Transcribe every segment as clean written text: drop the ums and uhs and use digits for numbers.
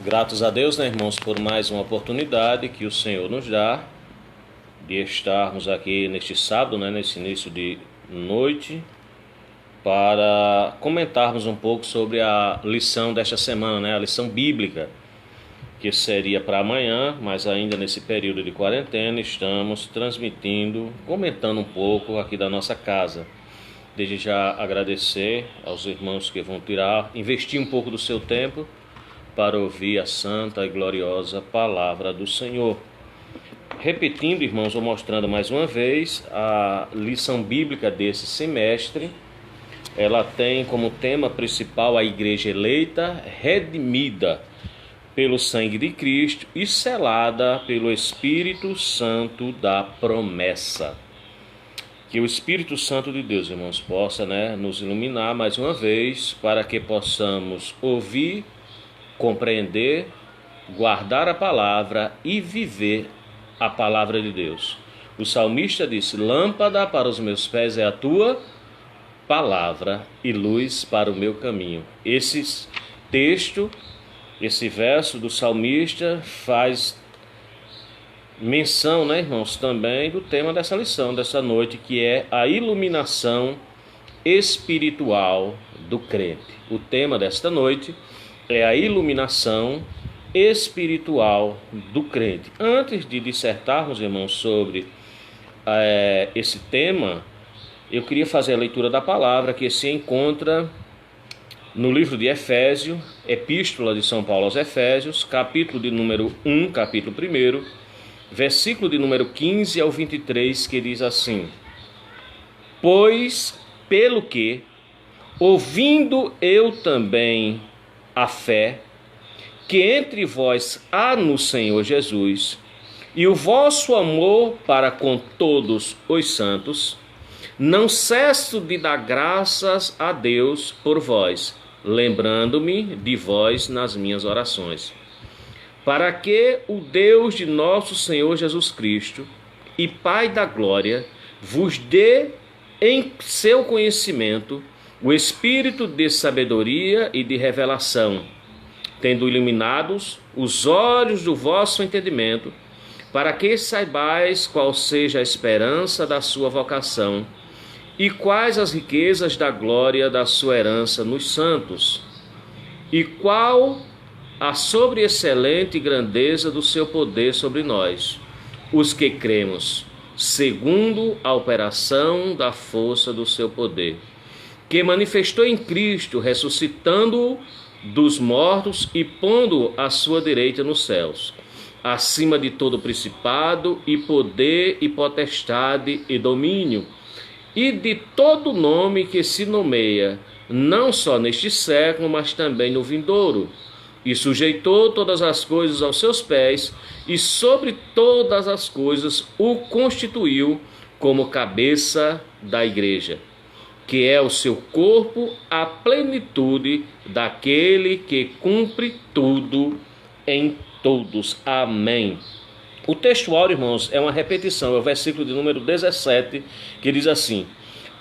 Gratos a Deus, né, irmãos, por mais uma oportunidade que o Senhor nos dá de estarmos aqui neste sábado, né, nesse início de noite, para comentarmos um pouco sobre a lição desta semana, né, a lição bíblica, que seria para amanhã, mas ainda nesse período de quarentena estamos transmitindo, comentando um pouco aqui da nossa casa. Desde já agradecer aos irmãos que vão investir um pouco do seu tempo para ouvir a santa e gloriosa palavra do Senhor. Repetindo, irmãos, ou mostrando mais uma vez a lição bíblica desse semestre. Ela tem como tema principal a igreja eleita, redimida pelo sangue de Cristo e selada pelo Espírito Santo da promessa. Que o Espírito Santo de Deus, irmãos, possa, nos iluminar mais uma vez para que possamos ouvir, compreender, guardar a palavra e viver a palavra de Deus. O salmista disse: lâmpada para os meus pés é a tua palavra e luz para o meu caminho. Esse texto, esse verso do salmista faz menção, irmãos, também do tema dessa lição, dessa noite, que é a iluminação espiritual do crente. O tema desta noite é a iluminação espiritual do crente. Antes de dissertarmos, irmãos, sobre esse tema, eu queria fazer a leitura da palavra que se encontra no livro de Efésios, Epístola de São Paulo aos Efésios, capítulo de número 1, capítulo 1, versículo de número 15 ao 23, que diz assim: pois, pelo que, ouvindo eu também a fé que entre vós há no Senhor Jesus, e o vosso amor para com todos os santos, não cesso de dar graças a Deus por vós, lembrando-me de vós nas minhas orações, para que o Deus de nosso Senhor Jesus Cristo e Pai da glória vos dê em seu conhecimento o espírito de sabedoria e de revelação, tendo iluminados os olhos do vosso entendimento, para que saibais qual seja a esperança da sua vocação e quais as riquezas da glória da sua herança nos santos, e qual a sobreexcelente grandeza do seu poder sobre nós, os que cremos, segundo a operação da força do seu poder, que manifestou em Cristo, ressuscitando-o dos mortos e pondo-o à sua direita nos céus, acima de todo principado e poder e potestade e domínio, e de todo nome que se nomeia, não só neste século, mas também no vindouro. E sujeitou todas as coisas aos seus pés, e sobre todas as coisas o constituiu como cabeça da igreja, que é o seu corpo, a plenitude daquele que cumpre tudo em todos. Amém. O textual, irmãos, é uma repetição, é o versículo de número 17, que diz assim: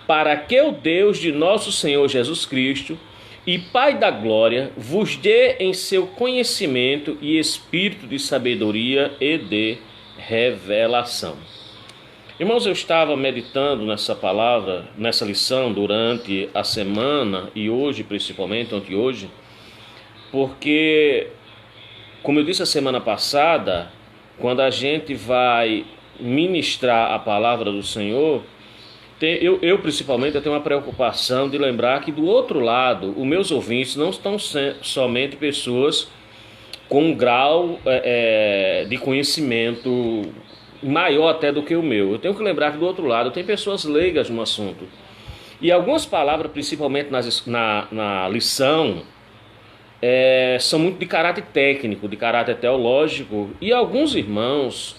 para que o Deus de nosso Senhor Jesus Cristo e Pai da glória vos dê em seu conhecimento e espírito de sabedoria e de revelação. Irmãos, eu estava meditando nessa palavra, nessa lição durante a semana e hoje, principalmente, antehoje, porque, como eu disse a semana passada, quando a gente vai ministrar a palavra do Senhor, eu principalmente tenho uma preocupação de lembrar que do outro lado, os meus ouvintes não estão somente pessoas com um grau de conhecimento maior até do que o meu. Eu tenho que lembrar que do outro lado tem pessoas leigas no assunto. E algumas palavras, principalmente na lição, são muito de caráter técnico, de caráter teológico, e alguns irmãos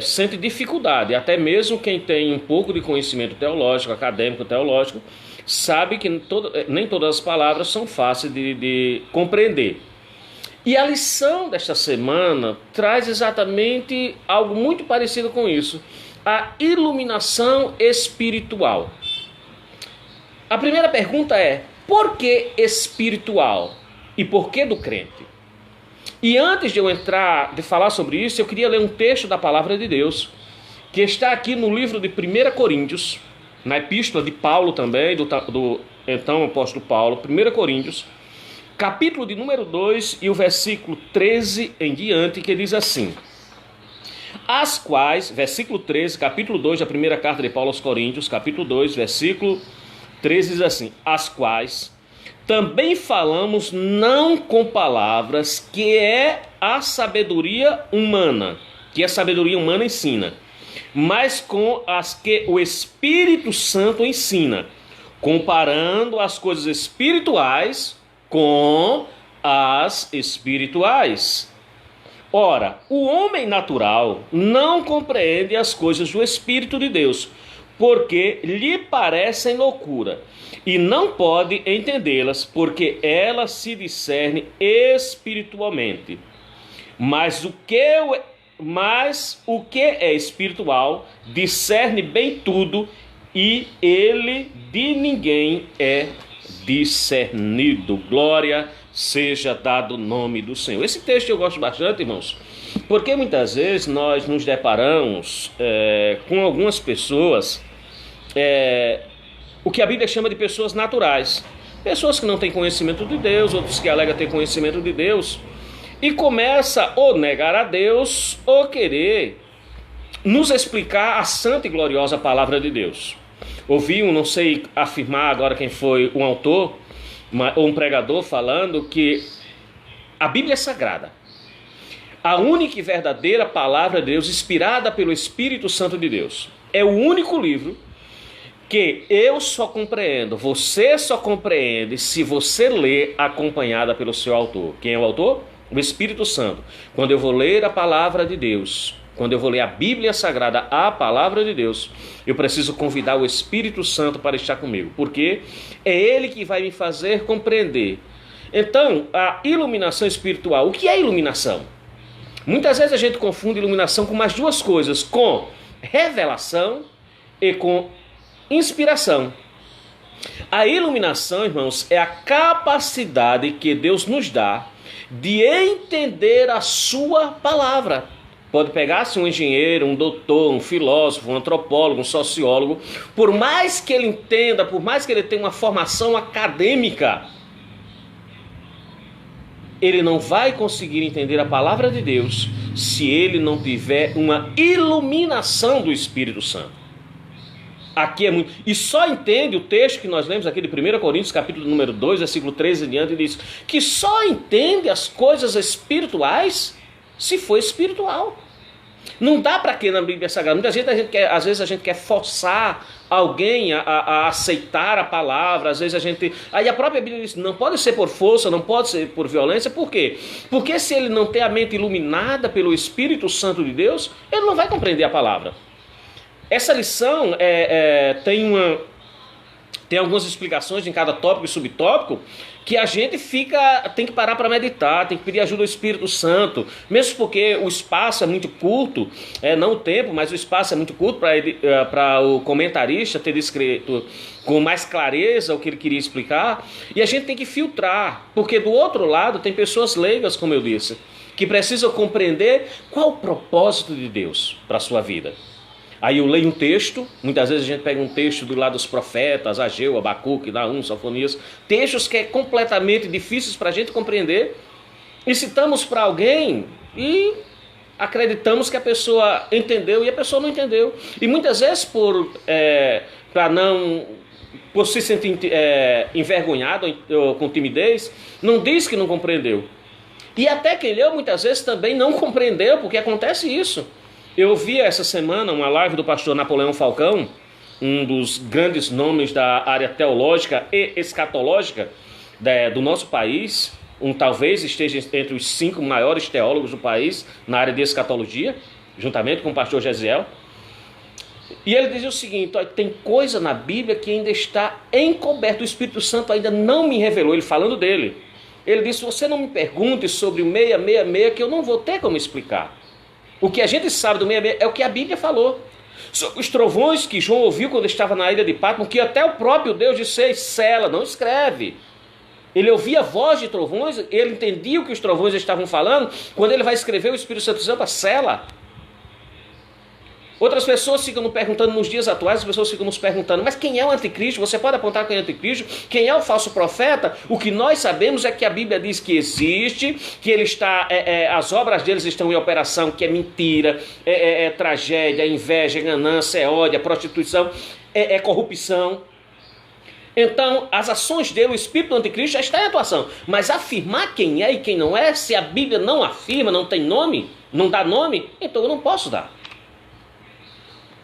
sente dificuldade, até mesmo quem tem um pouco de conhecimento teológico, acadêmico teológico, sabe que nem todas as palavras são fáceis de compreender. E a lição desta semana traz exatamente algo muito parecido com isso: a iluminação espiritual. A primeira pergunta é: por que espiritual? E por que do crente? E antes de eu de falar sobre isso, eu queria ler um texto da palavra de Deus, que está aqui no livro de 1 Coríntios, na epístola de Paulo também, do então apóstolo Paulo, 1 Coríntios, capítulo de número 2 e o versículo 13 em diante, que diz assim: as quais, versículo 13, capítulo 2 da primeira carta de Paulo aos Coríntios, capítulo 2, versículo 13 diz assim: as quais também falamos não com palavras, que é a sabedoria humana, que a sabedoria humana ensina, mas com as que o Espírito Santo ensina, comparando as coisas espirituais com as espirituais. Ora, o homem natural não compreende as coisas do Espírito de Deus, porque lhe parecem loucura, e não pode entendê-las, porque elas se discernem espiritualmente. Mas o que é espiritual discerne bem tudo, e ele de ninguém é discernido. Glória seja dado o nome do Senhor. Esse texto eu gosto bastante, irmãos, porque muitas vezes nós nos deparamos com algumas pessoas, o que a Bíblia chama de pessoas naturais, pessoas que não têm conhecimento de Deus, outros que alegam ter conhecimento de Deus, e começa ou negar a Deus ou querer nos explicar a santa e gloriosa palavra de Deus. Ouvi não sei afirmar agora quem foi um autor ou um pregador falando que a Bíblia é sagrada, a única e verdadeira palavra de Deus, inspirada pelo Espírito Santo de Deus. É o único livro que eu só compreendo, você só compreende se você ler acompanhada pelo seu autor. Quem é o autor? O Espírito Santo. Quando eu vou ler a palavra de Deus, quando eu vou ler a Bíblia Sagrada, a palavra de Deus, eu preciso convidar o Espírito Santo para estar comigo, porque é Ele que vai me fazer compreender. Então, a iluminação espiritual, o que é iluminação? Muitas vezes a gente confunde iluminação com mais duas coisas, com revelação e com inspiração. A iluminação, irmãos, é a capacidade que Deus nos dá de entender a sua palavra. Pode pegar-se um engenheiro, um doutor, um filósofo, um antropólogo, um sociólogo, por mais que ele entenda, por mais que ele tenha uma formação acadêmica, ele não vai conseguir entender a palavra de Deus se ele não tiver uma iluminação do Espírito Santo. Aqui é muito. E só entende o texto que nós lemos aqui de 1 Coríntios, capítulo número 2, versículo 13 em diante, diz que só entende as coisas espirituais se for espiritual. Não dá para quê na Bíblia Sagrada? Muita gente, às vezes a gente quer forçar alguém a aceitar a palavra, às vezes a gente... Aí a própria Bíblia diz, não pode ser por força, não pode ser por violência, por quê? Porque se ele não tem a mente iluminada pelo Espírito Santo de Deus, ele não vai compreender a palavra. Essa lição tem algumas explicações em cada tópico e subtópico que a gente tem que parar para meditar, tem que pedir ajuda ao Espírito Santo, mesmo porque o espaço é muito curto, não o tempo, mas o espaço é muito curto para o comentarista ter descrito com mais clareza o que ele queria explicar, e a gente tem que filtrar, porque do outro lado tem pessoas leigas, como eu disse, que precisam compreender qual o propósito de Deus para a sua vida. Aí eu leio um texto, muitas vezes a gente pega um texto do lado dos profetas, Ageu, Abacuque, Naum, Sofonias, textos que é completamente difíceis para a gente compreender, e citamos para alguém e acreditamos que a pessoa entendeu e a pessoa não entendeu. E muitas vezes por se sentir envergonhado ou com timidez, não diz que não compreendeu. E até quem leu muitas vezes também não compreendeu, porque acontece isso. Eu vi essa semana uma live do pastor Napoleão Falcão, um dos grandes nomes da área teológica e escatológica do nosso país, talvez esteja entre os 5 maiores teólogos do país na área de escatologia, juntamente com o pastor Gesiel. E ele dizia o seguinte: tem coisa na Bíblia que ainda está encoberta, o Espírito Santo ainda não me revelou. Ele falando dele, ele disse: você não me pergunte sobre o 666, que eu não vou ter como explicar. O que a gente sabe do 666 é o que a Bíblia falou. Os trovões que João ouviu quando estava na ilha de Patmos, que até o próprio Deus disse: sela, não escreve. Ele ouvia a voz de trovões, ele entendia o que os trovões estavam falando. Quando ele vai escrever, o Espírito Santo usa a cela. Outras pessoas ficam nos perguntando, nos dias atuais, as pessoas ficam nos perguntando, mas quem é o anticristo? Você pode apontar quem é o anticristo? Quem é o falso profeta? O que nós sabemos é que a Bíblia diz que existe, que ele está, as obras deles estão em operação, que é mentira, tragédia, inveja, ganância, ódio, prostituição, corrupção. Então, as ações dele, o espírito do anticristo já está em atuação. Mas afirmar quem é e quem não é, se a Bíblia não afirma, não tem nome, não dá nome, então eu não posso dar.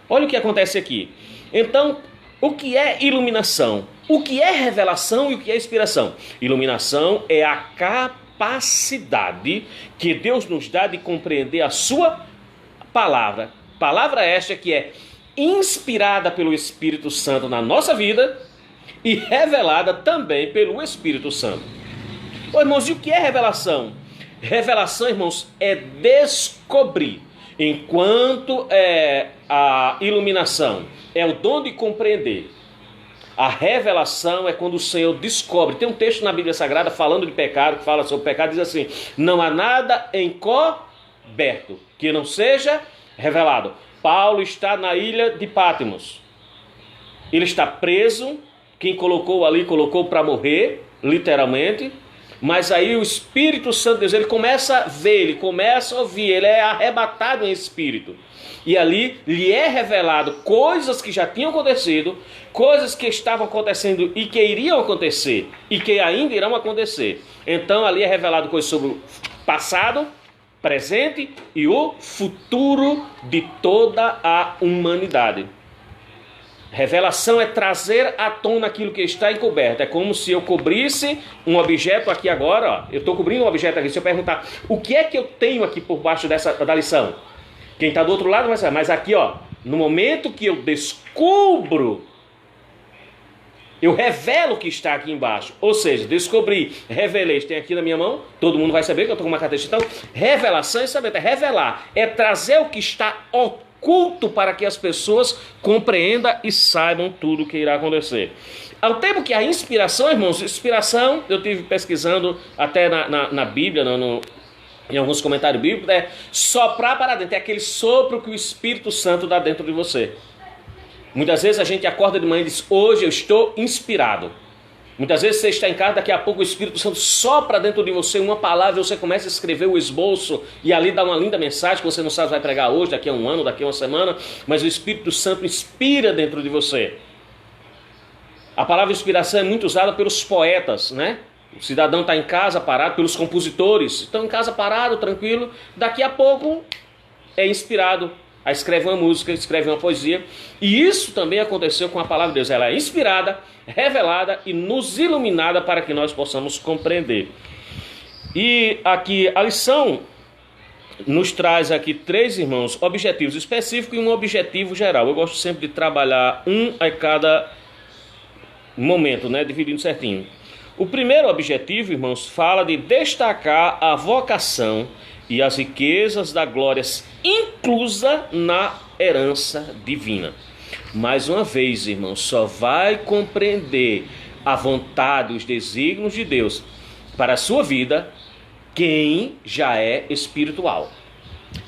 Olha o que acontece aqui. Então, o que é iluminação? O que é revelação e o que é inspiração? Iluminação é a capacidade que Deus nos dá de compreender a sua palavra. Palavra esta que é inspirada pelo Espírito Santo na nossa vida e revelada também pelo Espírito Santo. Ô, irmãos, e o que é revelação? Revelação, irmãos, é descobrir. Enquanto a iluminação é o dom de compreender, a revelação é quando o Senhor descobre. Tem um texto na Bíblia Sagrada falando de pecado, que fala sobre pecado, diz assim: não há nada encoberto que não seja revelado. Paulo está na ilha de Patmos. Ele está preso, quem colocou ali, colocou para morrer, literalmente. Mas aí o Espírito Santo de Deus, ele começa a ver, ele começa a ouvir, ele é arrebatado em espírito. E ali lhe é revelado coisas que já tinham acontecido, coisas que estavam acontecendo e que iriam acontecer, e que ainda irão acontecer. Então ali é revelado coisas sobre o passado, presente e o futuro de toda a humanidade. Revelação é trazer à tona aquilo que está encoberto. É como se eu cobrisse um objeto aqui agora, ó. Eu estou cobrindo um objeto aqui. Se eu perguntar, o que é que eu tenho aqui por baixo da lição? Quem está do outro lado vai saber. Mas aqui, ó, no momento que eu descubro, eu revelo o que está aqui embaixo. Ou seja, descobri, revelei, tem aqui na minha mão, todo mundo vai saber que eu estou com uma carteira. Então, revelação é saber, é revelar, é trazer o que está oculto para que as pessoas compreendam e saibam tudo o que irá acontecer. Ao tempo que a inspiração, irmãos, inspiração, eu tive pesquisando até na Bíblia, em alguns comentários bíblicos, é soprar para dentro, é aquele sopro que o Espírito Santo dá dentro de você. Muitas vezes a gente acorda de manhã e diz, hoje eu estou inspirado. Muitas vezes você está em casa, daqui a pouco o Espírito Santo sopra dentro de você uma palavra, você começa a escrever o esboço e ali dá uma linda mensagem que você não sabe se vai pregar hoje, daqui a um ano, daqui a uma semana, mas o Espírito Santo inspira dentro de você. A palavra inspiração é muito usada pelos poetas, né? O cidadão está em casa parado, pelos compositores, estão em casa parado, tranquilo, daqui a pouco é inspirado. Aí escreve uma música, escreve uma poesia. E isso também aconteceu com a palavra de Deus. Ela é inspirada, revelada e nos iluminada para que nós possamos compreender. E aqui a lição nos traz aqui 3, irmãos, objetivos específicos e um objetivo geral. Eu gosto sempre de trabalhar um a cada momento, né, dividindo certinho. O primeiro objetivo, irmãos, fala de destacar a vocação e as riquezas da glória inclusa na herança divina. Mais uma vez, irmãos, só vai compreender a vontade, os desígnios de Deus para a sua vida quem já é espiritual.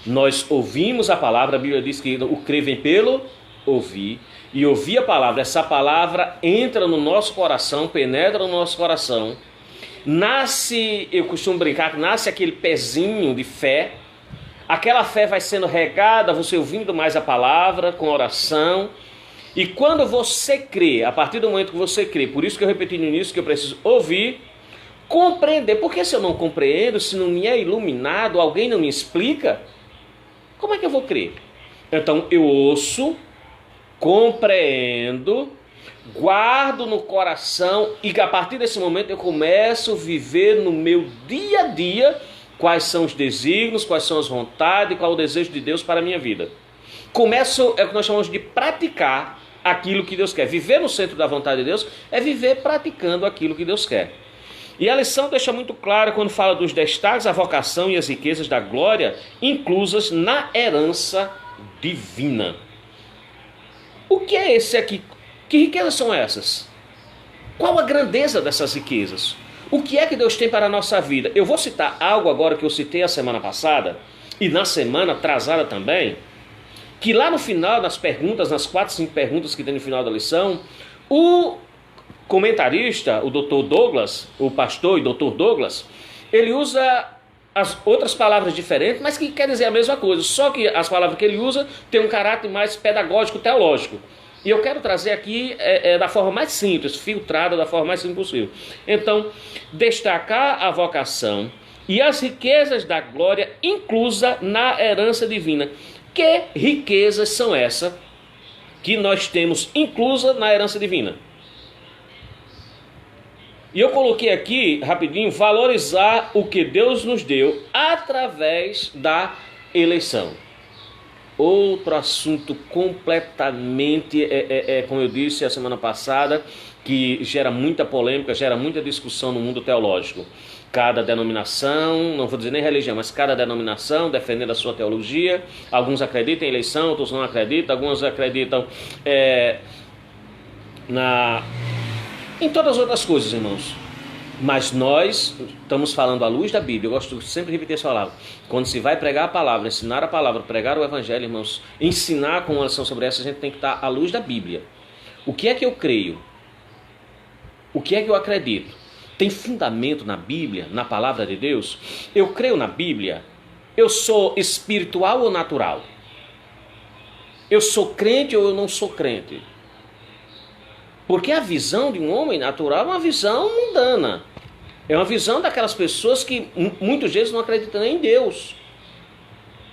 Nós ouvimos a palavra, a Bíblia diz que o crer vem pelo ouvir, e ouvir a palavra, essa palavra entra no nosso coração, penetra no nosso coração, nasce, eu costumo brincar, que nasce aquele pezinho de fé, aquela fé vai sendo regada, você ouvindo mais a palavra, com oração, e quando você crê, a partir do momento que você crê, por isso que eu repeti no início que eu preciso ouvir, compreender, porque se eu não compreendo, se não me é iluminado, alguém não me explica, como é que eu vou crer? Então eu ouço, compreendo, guardo no coração e a partir desse momento eu começo a viver no meu dia a dia quais são os desígnios, quais são as vontades, qual é o desejo de Deus para a minha vida. Começo, é o que nós chamamos de praticar aquilo que Deus quer. Viver no centro da vontade de Deus é viver praticando aquilo que Deus quer. E a lição deixa muito claro quando fala dos destaques, a vocação e as riquezas da glória inclusas na herança divina. O que é esse aqui? Que riquezas são essas? Qual a grandeza dessas riquezas? O que é que Deus tem para a nossa vida? Eu vou citar algo agora que eu citei a semana passada, e na semana atrasada também, que lá no final das perguntas, nas 4, 5 perguntas que tem no final da lição, o comentarista, o Dr. Douglas, o pastor e Dr. Douglas, ele usa as outras palavras diferentes, mas que quer dizer a mesma coisa, só que as palavras que ele usa têm um caráter mais pedagógico, teológico. E eu quero trazer aqui da forma mais simples, filtrada da forma mais simples possível. Então, destacar a vocação e as riquezas da glória inclusa na herança divina. Que riquezas são essas que nós temos inclusa na herança divina? E eu coloquei aqui, rapidinho, valorizar o que Deus nos deu através da eleição. Outro assunto completamente, como eu disse a semana passada, que gera muita polêmica, gera muita discussão no mundo teológico. Cada denominação, não vou dizer nem religião, mas cada denominação defendendo a sua teologia. Alguns acreditam em eleição, outros não acreditam. Alguns acreditam em todas as outras coisas, irmãos. Mas nós estamos falando à luz da Bíblia. Eu gosto sempre de repetir essa palavra. Quando se vai pregar a palavra, ensinar a palavra, pregar o evangelho, irmãos, ensinar com uma lição sobre essa, a gente tem que estar à luz da Bíblia. O que é que eu creio? O que é que eu acredito? Tem fundamento na Bíblia, na palavra de Deus? Eu creio na Bíblia? Eu sou espiritual ou natural? Eu sou crente ou eu não sou crente? Porque a visão de um homem natural é uma visão mundana. É uma visão daquelas pessoas que muitas vezes não acreditam nem em Deus.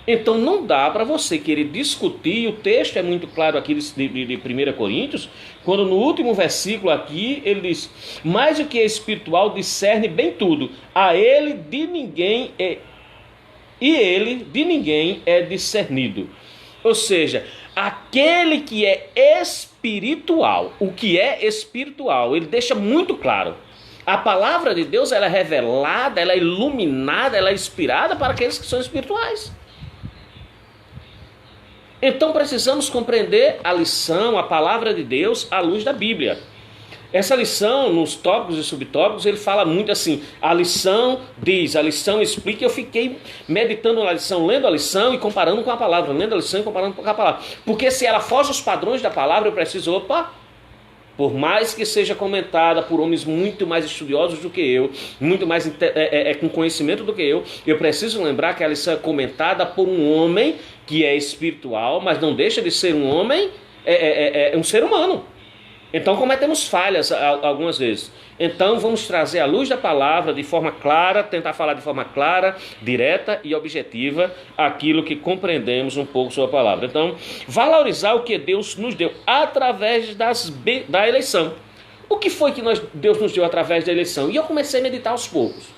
Então não dá para você querer discutir, o texto é muito claro aqui de 1 Coríntios, quando no último versículo aqui ele diz: mas o que é espiritual discerne bem tudo, a ele de ninguém de ninguém é discernido. Ou seja, aquele que é espiritual, o que é espiritual, ele deixa muito claro. A palavra de Deus ela é revelada, ela é iluminada, ela é inspirada para aqueles que são espirituais. Então precisamos compreender a lição, a palavra de Deus à luz da Bíblia. Essa lição, nos tópicos e subtópicos, ele fala muito assim, a lição diz, a lição explica. Eu fiquei meditando na lição, lendo a lição e comparando com a palavra, lendo a lição e comparando com a palavra. Porque se ela foge aos padrões da palavra, eu preciso, por mais que seja comentada por homens muito mais estudiosos do que eu, muito mais com conhecimento do que eu preciso lembrar que a lição é comentada por um homem que é espiritual, mas não deixa de ser um homem, um ser humano. Então cometemos falhas algumas vezes. Então vamos trazer à luz da palavra de forma clara, tentar falar de forma clara, direta e objetiva aquilo que compreendemos um pouco sobre a palavra. Então, valorizar o que Deus nos deu através da eleição. O que foi que Deus nos deu através da eleição? E eu comecei a meditar aos poucos.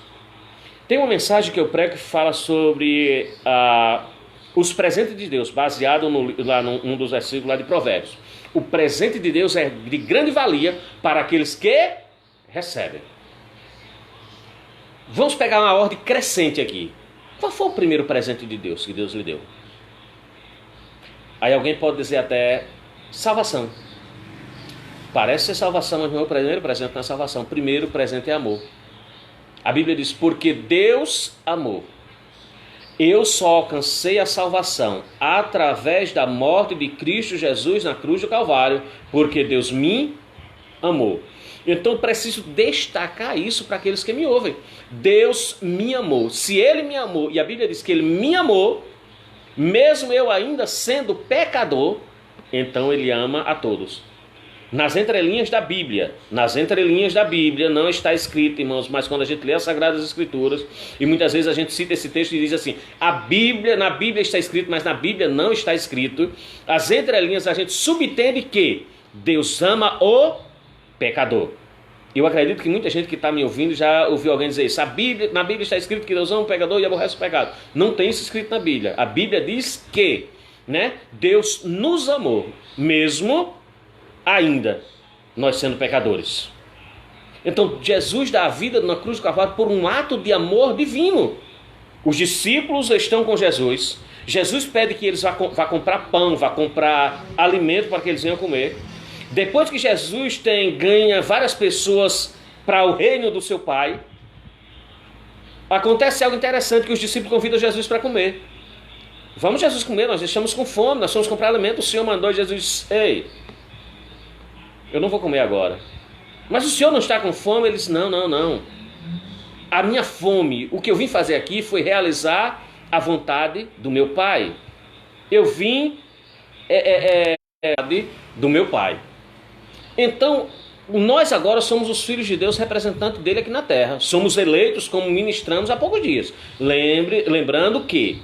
Tem uma mensagem que eu prego que fala sobre os presentes de Deus, baseado num dos versículos lá de Provérbios. O presente de Deus é de grande valia para aqueles que recebem. Vamos pegar uma ordem crescente aqui. Qual foi o primeiro presente de Deus que Deus lhe deu? Aí alguém pode dizer até salvação. Parece ser salvação, mas não é o primeiro presente na salvação. O primeiro presente é amor. A Bíblia diz, porque Deus amou. Eu só alcancei a salvação através da morte de Cristo Jesus na cruz do Calvário, porque Deus me amou. Então preciso destacar isso para aqueles que me ouvem. Deus me amou. Se Ele me amou, e a Bíblia diz que Ele me amou, mesmo eu ainda sendo pecador, então Ele ama a todos. Nas entrelinhas da Bíblia não está escrito, irmãos, mas quando a gente lê as Sagradas Escrituras, e muitas vezes a gente cita esse texto e diz assim, na Bíblia está escrito, mas na Bíblia não está escrito. As entrelinhas a gente subentende que Deus ama o pecador. Eu acredito que muita gente que está me ouvindo já ouviu alguém dizer isso. Na Bíblia está escrito que Deus ama o pecador e aborrece o pecado. Não tem isso escrito na Bíblia. A Bíblia diz que, Deus nos amou, mesmo ainda nós sendo pecadores. Então Jesus dá a vida na cruz do Calvário por um ato de amor divino. Os discípulos estão com Jesus. Jesus pede que eles vá comprar pão, vá comprar alimento para que eles venham comer. Depois que Jesus ganha várias pessoas para o reino do seu Pai, acontece algo interessante, que os discípulos convidam Jesus para comer. Vamos, Jesus, comer, nós estamos com fome, nós fomos comprar alimento, o Senhor mandou. Jesus disse: ei, eu não vou comer agora. Mas o Senhor não está com fome? Ele disse: não. A minha fome, o que eu vim fazer aqui foi realizar a vontade do meu Pai. Eu vim do meu Pai. Então, nós agora somos os filhos de Deus, representantes dele aqui na terra. Somos eleitos, como ministramos há poucos dias. Lembrando que,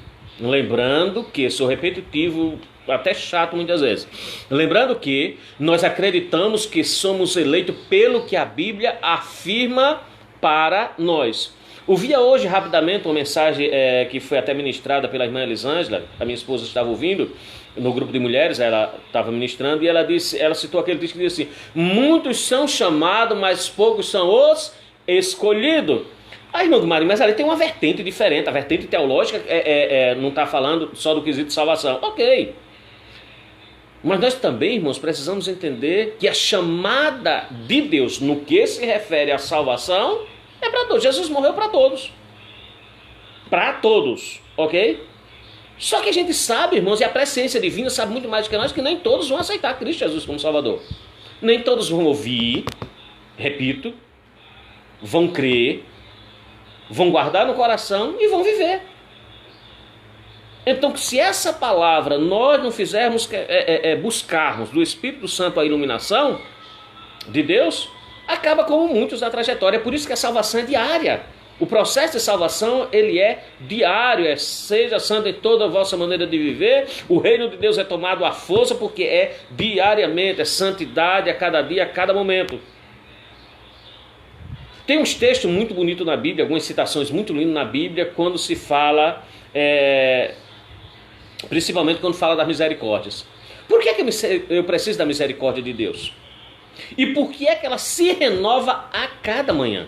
sou repetitivo, até chato muitas vezes. Lembrando que nós acreditamos que somos eleitos pelo que a Bíblia afirma para nós. Ouvia hoje rapidamente uma mensagem que foi até ministrada pela irmã Elisângela, a minha esposa estava ouvindo, no grupo de mulheres, ela estava ministrando, e ela citou aquele texto que diz assim: muitos são chamados, mas poucos são os escolhidos. Aí, irmão do Mário, mas ali tem uma vertente diferente, a vertente teológica não está falando só do quesito de salvação. Ok. Mas nós também, irmãos, precisamos entender que a chamada de Deus no que se refere à salvação é para todos. Jesus morreu para todos. Para todos, ok? Só que a gente sabe, irmãos, e a presciência divina sabe muito mais do que nós, que nem todos vão aceitar Cristo Jesus como Salvador. Nem todos vão ouvir, repito, vão crer, vão guardar no coração e vão viver. Então, se essa palavra nós não fizermos buscarmos do Espírito Santo a iluminação de Deus, acaba como muitos na trajetória. É por isso que a salvação é diária. O processo de salvação, ele é diário. Seja santo em toda a vossa maneira de viver. O reino de Deus é tomado à força, porque é diariamente, é santidade a cada dia, a cada momento. Tem uns textos muito bonitos na Bíblia, algumas citações muito lindas na Bíblia, quando se fala, principalmente quando fala das misericórdias. Por que eu preciso da misericórdia de Deus? E por que é que ela se renova a cada manhã?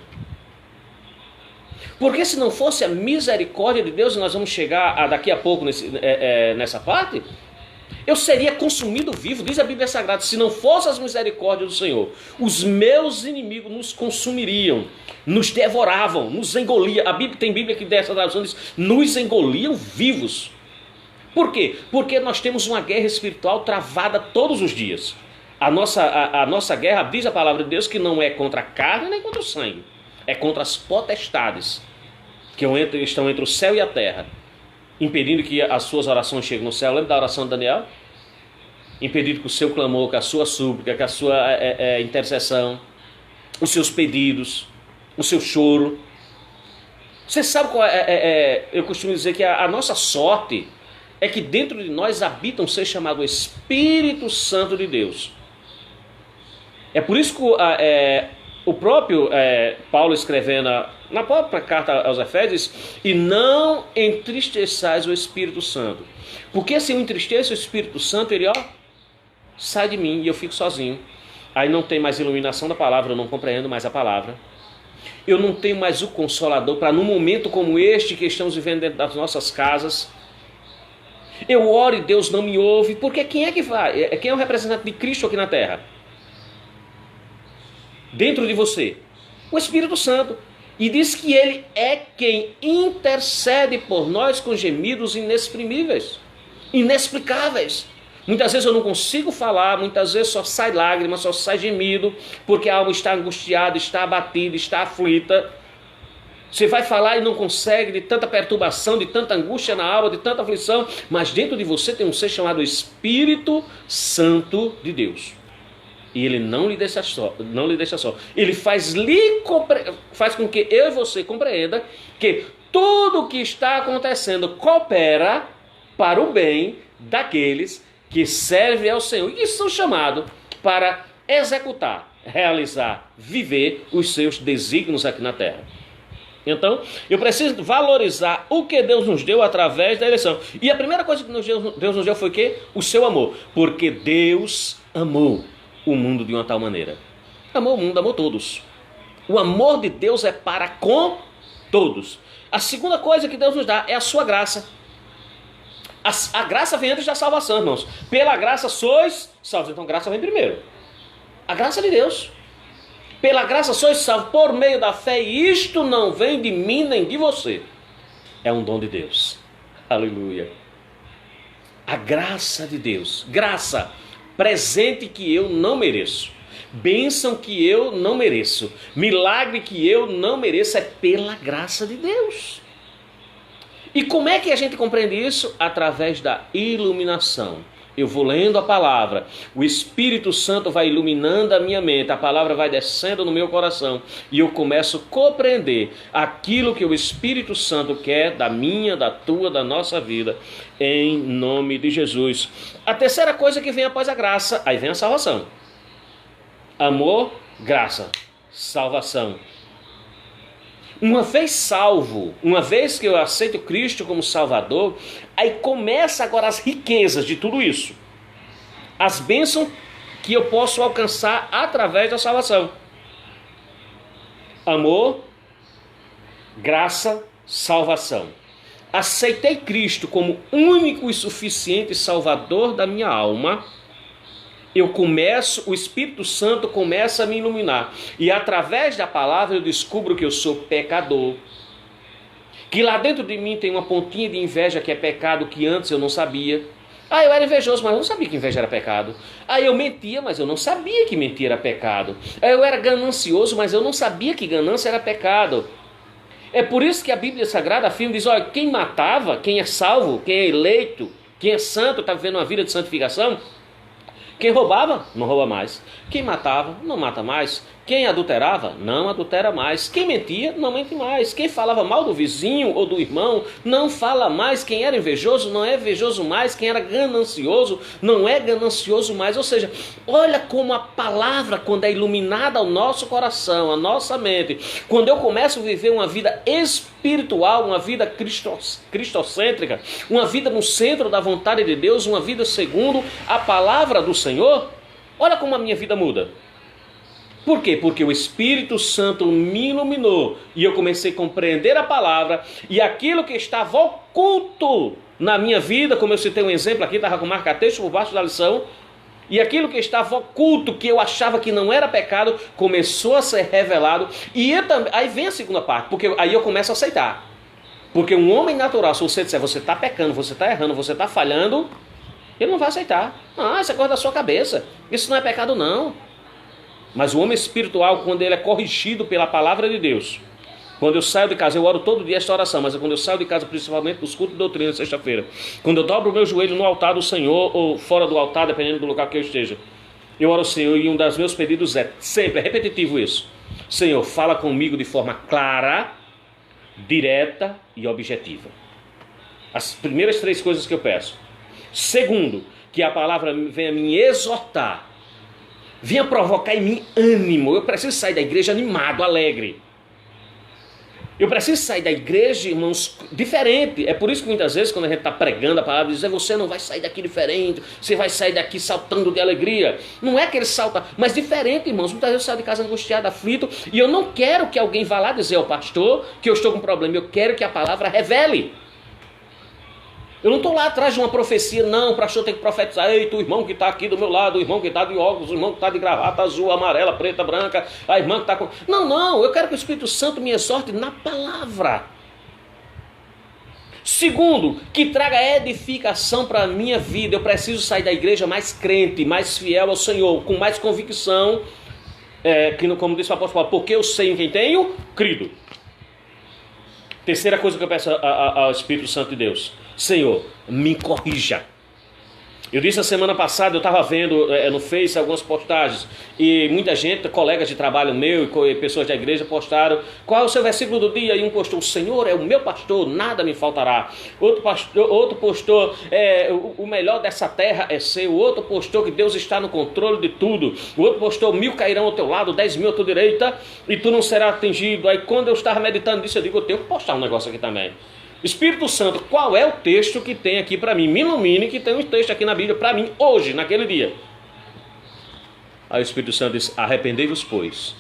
Porque se não fosse a misericórdia de Deus, e nós vamos chegar daqui a pouco nessa parte, eu seria consumido vivo. Diz a Bíblia Sagrada: se não fosse as misericórdias do Senhor, os meus inimigos nos consumiriam, nos devoravam, nos engoliam. Tem Bíblia que dessa tradução diz: nos engoliam vivos. Por quê? Porque nós temos uma guerra espiritual travada todos os dias. A nossa guerra, diz a palavra de Deus, que não é contra a carne nem contra o sangue. É contra as potestades que estão entre o céu e a terra, impedindo que as suas orações cheguem no céu. Lembra da oração de Daniel? Impedindo que o seu clamor, que a sua súplica, que a sua intercessão, os seus pedidos, o seu choro. Você sabe qual eu costumo dizer que a nossa sorte é que dentro de nós habita um ser chamado Espírito Santo de Deus. É por isso que o próprio Paulo, escrevendo na própria carta aos Efésios, e não entristeçais o Espírito Santo. Porque se eu entristeço o Espírito Santo, ele sai de mim e eu fico sozinho. Aí não tem mais iluminação da palavra, eu não compreendo mais a palavra. Eu não tenho mais o Consolador para num momento como este que estamos vivendo dentro das nossas casas. Eu oro e Deus não me ouve, porque quem é que vai? Quem é o representante de Cristo aqui na terra? Dentro de você, o Espírito Santo. E diz que ele é quem intercede por nós com gemidos inexprimíveis, inexplicáveis. Muitas vezes eu não consigo falar, muitas vezes só sai lágrima, só sai gemido, porque a alma está angustiada, está abatida, está aflita. Você vai falar e não consegue, de tanta perturbação, de tanta angústia na alma, de tanta aflição, mas dentro de você tem um ser chamado Espírito Santo de Deus. E ele não lhe deixa só. Ele faz com que eu e você compreenda que tudo o que está acontecendo coopera para o bem daqueles que servem ao Senhor e são chamados para executar, realizar, viver os seus desígnios aqui na terra. Então, eu preciso valorizar o que Deus nos deu através da eleição. E a primeira coisa que Deus nos deu foi o quê? O seu amor. Porque Deus amou o mundo de uma tal maneira. Amou o mundo, amou todos. O amor de Deus é para com todos. A segunda coisa que Deus nos dá é a sua graça. A graça vem antes da salvação, irmãos. Pela graça sois salvos. Então, graça vem primeiro. A graça de Deus. Pela graça sois salvos por meio da fé, e isto não vem de mim nem de você. É um dom de Deus. Aleluia. A graça de Deus. Graça, presente que eu não mereço. Bênção que eu não mereço. Milagre que eu não mereço. É pela graça de Deus. E como é que a gente compreende isso? Através da iluminação. Eu vou lendo a palavra, o Espírito Santo vai iluminando a minha mente, a palavra vai descendo no meu coração e eu começo a compreender aquilo que o Espírito Santo quer da minha, da tua, da nossa vida, em nome de Jesus. A terceira coisa que vem após a graça, aí vem a salvação. Amor, graça, salvação. Uma vez salvo, uma vez que eu aceito Cristo como Salvador, aí começa agora as riquezas de tudo isso. As bênçãos que eu posso alcançar através da salvação. Amor, graça, salvação. Aceitei Cristo como único e suficiente Salvador da minha alma. O Espírito Santo começa a me iluminar. E através da palavra eu descubro que eu sou pecador. Que lá dentro de mim tem uma pontinha de inveja que é pecado que antes eu não sabia. Eu era invejoso, mas eu não sabia que inveja era pecado. Eu mentia, mas eu não sabia que mentir era pecado. Eu era ganancioso, mas eu não sabia que ganância era pecado. É por isso que a Bíblia Sagrada afirma, diz, olha, quem matava, quem é salvo, quem é eleito, quem é santo, está vivendo uma vida de santificação. Quem roubava, não rouba mais. Quem matava, não mata mais. Quem adulterava, não adultera mais. Quem mentia, não mente mais. Quem falava mal do vizinho ou do irmão, não fala mais. Quem era invejoso, não é invejoso mais. Quem era ganancioso, não é ganancioso mais. Ou seja, olha como a palavra, quando é iluminada ao nosso coração, à nossa mente, quando eu começo a viver uma vida espiritual, uma vida cristocêntrica, uma vida no centro da vontade de Deus, uma vida segundo a palavra do Senhor, olha como a minha vida muda. Por quê? Porque o Espírito Santo me iluminou e eu comecei a compreender a palavra e aquilo que estava oculto na minha vida, como eu citei um exemplo aqui, estava com marca-texto por baixo da lição, e aquilo que estava oculto, que eu achava que não era pecado, começou a ser revelado. E aí vem a segunda parte, porque aí eu começo a aceitar. Porque um homem natural, se você disser, você está pecando, você está errando, você está falhando, ele não vai aceitar. Isso é coisa da sua cabeça. Isso não é pecado não. Mas o homem espiritual, quando ele é corrigido pela palavra de Deus, quando eu saio de casa, eu oro todo dia esta oração, mas quando eu saio de casa, principalmente nos cultos de doutrina de sexta-feira, quando eu dobro o meu joelho no altar do Senhor, ou fora do altar, dependendo do lugar que eu esteja, eu oro ao Senhor e um dos meus pedidos é repetitivo isso. Senhor, fala comigo de forma clara, direta e objetiva. As primeiras 3 coisas que eu peço. Segundo, que a palavra venha me exortar, venha provocar em mim ânimo. Eu preciso sair da igreja animado, alegre. Eu preciso sair da igreja, irmãos, diferente. É por isso que muitas vezes quando a gente está pregando a palavra, diz, você não vai sair daqui diferente, você vai sair daqui saltando de alegria. Não é que ele salta, mas diferente, irmãos. Muitas vezes eu saio de casa angustiado, aflito, e eu não quero que alguém vá lá dizer ao pastor que eu estou com um problema. Eu quero que a palavra revele. Eu não estou lá atrás de uma profecia, não, o pastor tem que profetizar. Eita, o irmão que está aqui do meu lado, o irmão que está de óculos, o irmão que está de gravata azul, amarela, preta, branca, a irmã que está com... Não, eu quero que o Espírito Santo me exorte na palavra. Segundo, que traga edificação para a minha vida. Eu preciso sair da igreja mais crente, mais fiel ao Senhor, com mais convicção, como disse o apóstolo Paulo, porque eu sei em quem tenho crido. Terceira coisa que eu peço ao Espírito Santo de Deus. Senhor, me corrija. Eu disse a semana passada, eu estava vendo no Face algumas postagens e muita gente, colegas de trabalho meu e pessoas da igreja postaram qual é o seu versículo do dia, e um postou, o Senhor é o meu pastor, nada me faltará. Outro postou, o melhor dessa terra é seu. O outro postou que Deus está no controle de tudo. O outro postou, 1000 cairão ao teu lado, 10.000 à tua direita e tu não serás atingido. Aí quando eu estava meditando nisso, eu digo, eu tenho que postar um negócio aqui também. Espírito Santo, qual é o texto que tem aqui para mim? Me ilumine que tem um texto aqui na Bíblia para mim hoje, naquele dia. Aí o Espírito Santo diz, arrependei-vos, pois,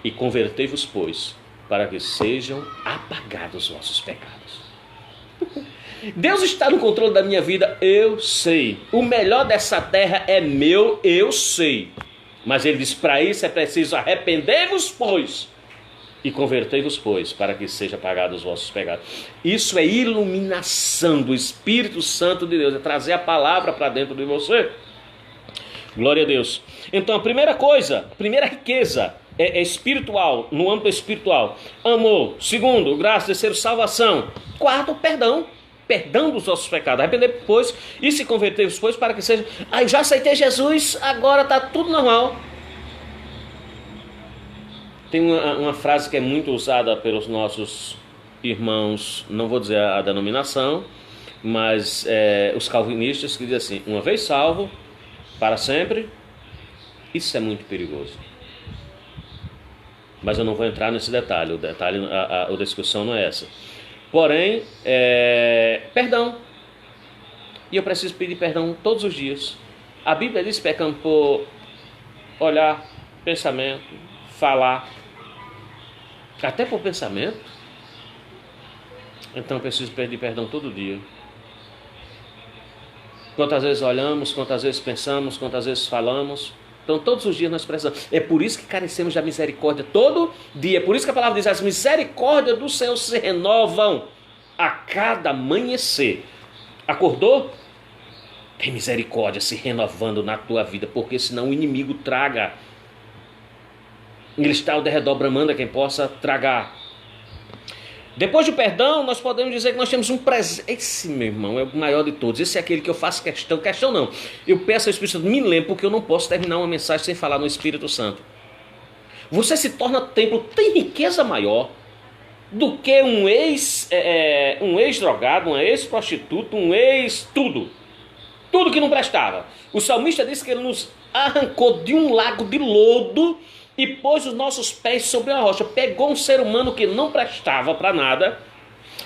e convertei-vos, pois, para que sejam apagados os vossos pecados. Deus está no controle da minha vida, eu sei. O melhor dessa terra é meu, eu sei. Mas ele diz, para isso é preciso arrepender-vos, pois, e convertei-vos, pois, para que seja pagados os vossos pecados. Isso é iluminação do Espírito Santo de Deus, é trazer a palavra para dentro de você. Glória a Deus. Então a primeira coisa, a primeira riqueza é espiritual, no âmbito espiritual. Amor. Segundo, graça. Terceiro, salvação. Quarto, perdão. Perdão dos nossos pecados. Arrepender, pois, e se converter, pois, para que seja... eu já aceitei Jesus, agora está tudo normal. Tem uma frase que é muito usada pelos nossos irmãos, não vou dizer a denominação, mas os calvinistas, que dizem assim, uma vez salvo, para sempre. Isso é muito perigoso. Mas eu não vou entrar nesse detalhe, a discussão não é essa. Porém, perdão. E eu preciso pedir perdão todos os dias. A Bíblia diz que pecamos por olhar, pensamento, falar, até por pensamento. Então eu preciso pedir perdão todo dia. Quantas vezes olhamos, quantas vezes pensamos, quantas vezes falamos. Então todos os dias nós precisamos. É por isso que carecemos da misericórdia todo dia. É por isso que a palavra diz, as misericórdias do Senhor se renovam a cada amanhecer. Acordou? Tem misericórdia se renovando na tua vida, porque senão o inimigo traga. Ele está ao derredor bramando a quem possa tragar. Depois do perdão, nós podemos dizer que nós temos um presente. Esse, meu irmão, é o maior de todos. Esse é aquele que eu faço questão. Questão não. Eu peço ao Espírito Santo, me lembre, porque eu não posso terminar uma mensagem sem falar no Espírito Santo. Você se torna templo, tem riqueza maior do que um ex-drogado, uma ex-prostituta, um ex-tudo. Tudo que não prestava. O salmista disse que ele nos arrancou de um lago de lodo e pôs os nossos pés sobre a rocha. Pegou um ser humano que não prestava para nada,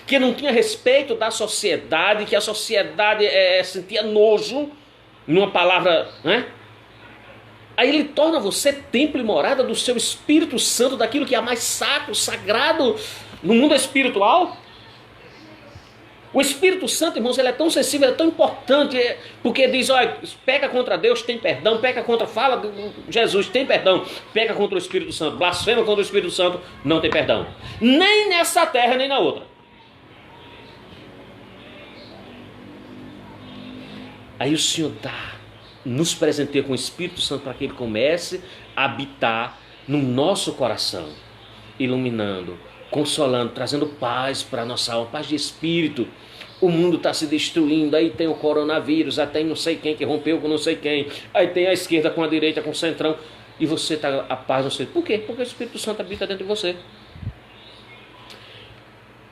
que não tinha respeito da sociedade, que a sociedade sentia nojo, numa palavra, né? Aí ele torna você templo e morada do seu Espírito Santo, daquilo que é mais sacro, sagrado no mundo espiritual. O Espírito Santo, irmãos, ele é tão sensível, ele é tão importante, porque diz, olha, peca contra Deus, tem perdão, peca contra, fala Jesus, tem perdão, peca contra o Espírito Santo, blasfema contra o Espírito Santo, não tem perdão. Nem nessa terra, nem na outra. Aí o Senhor nos presenteia com o Espírito Santo para que ele comece a habitar no nosso coração, iluminando, consolando, trazendo paz para a nossa alma, paz de espírito. O mundo está se destruindo, aí tem o coronavírus, aí tem não sei quem que rompeu com não sei quem, aí tem a esquerda com a direita, com o centrão, e você está a paz no seu. Por quê? Porque o Espírito Santo habita dentro de você.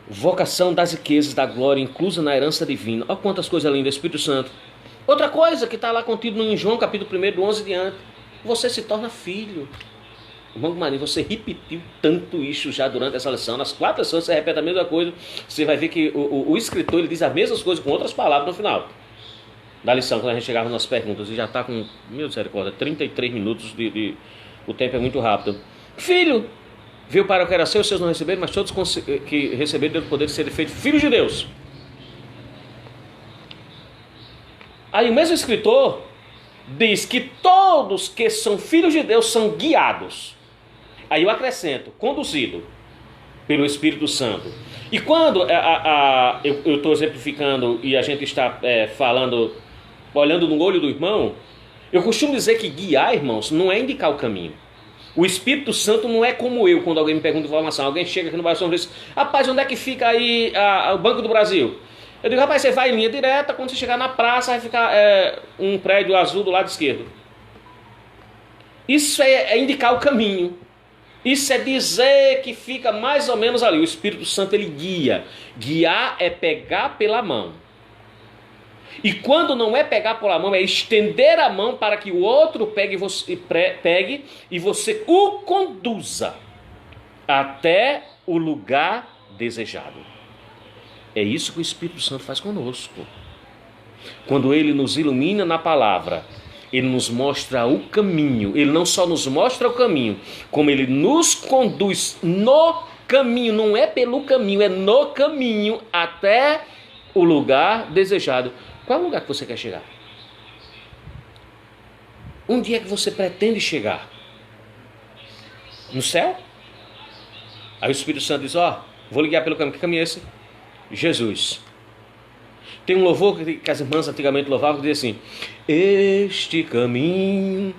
Vocação das riquezas, da glória, inclusa na herança divina. Olha quantas coisas lindas, Espírito Santo. Outra coisa que está lá contido em João, capítulo 1, do 11 diante, você se torna filho. Irmão Marinho, você repetiu tanto isso já durante essa lição. Nas 4 lições você repete a mesma coisa. Você vai ver que o escritor ele diz as mesmas coisas com outras palavras no final da lição, quando a gente chegava nas perguntas. E já está com, meu misericórdia, 33 minutos o tempo é muito rápido. Filho, veio para o que era seu, os seus não receberam, mas todos que receberam deram o poder de serem feitos filhos de Deus. Aí o mesmo escritor diz que todos que são filhos de Deus são guiados. Aí eu acrescento, conduzido pelo Espírito Santo. E quando eu estou exemplificando e a gente está falando, olhando no olho do irmão, eu costumo dizer que guiar, irmãos, não é indicar o caminho. O Espírito Santo não é como eu, quando alguém me pergunta informação. Alguém chega aqui no Brasil e diz, rapaz, onde é que fica aí o Banco do Brasil? Eu digo, rapaz, você vai em linha direta, quando você chegar na praça vai ficar um prédio azul do lado esquerdo. Isso é indicar o caminho. Isso é dizer que fica mais ou menos ali. O Espírito Santo ele guia. Guiar é pegar pela mão. E quando não é pegar pela mão, é estender a mão para que o outro pegue e você o conduza até o lugar desejado. É isso que o Espírito Santo faz conosco. Quando ele nos ilumina na palavra, ele nos mostra o caminho. Ele não só nos mostra o caminho, como ele nos conduz no caminho. Não é pelo caminho, é no caminho até o lugar desejado. Qual é o lugar que você quer chegar? Onde é que você pretende chegar? No céu? Aí o Espírito Santo diz, vou ligar pelo caminho. Que caminho é esse? Jesus. Tem um louvor que as irmãs antigamente louvavam, que dizia assim: este caminho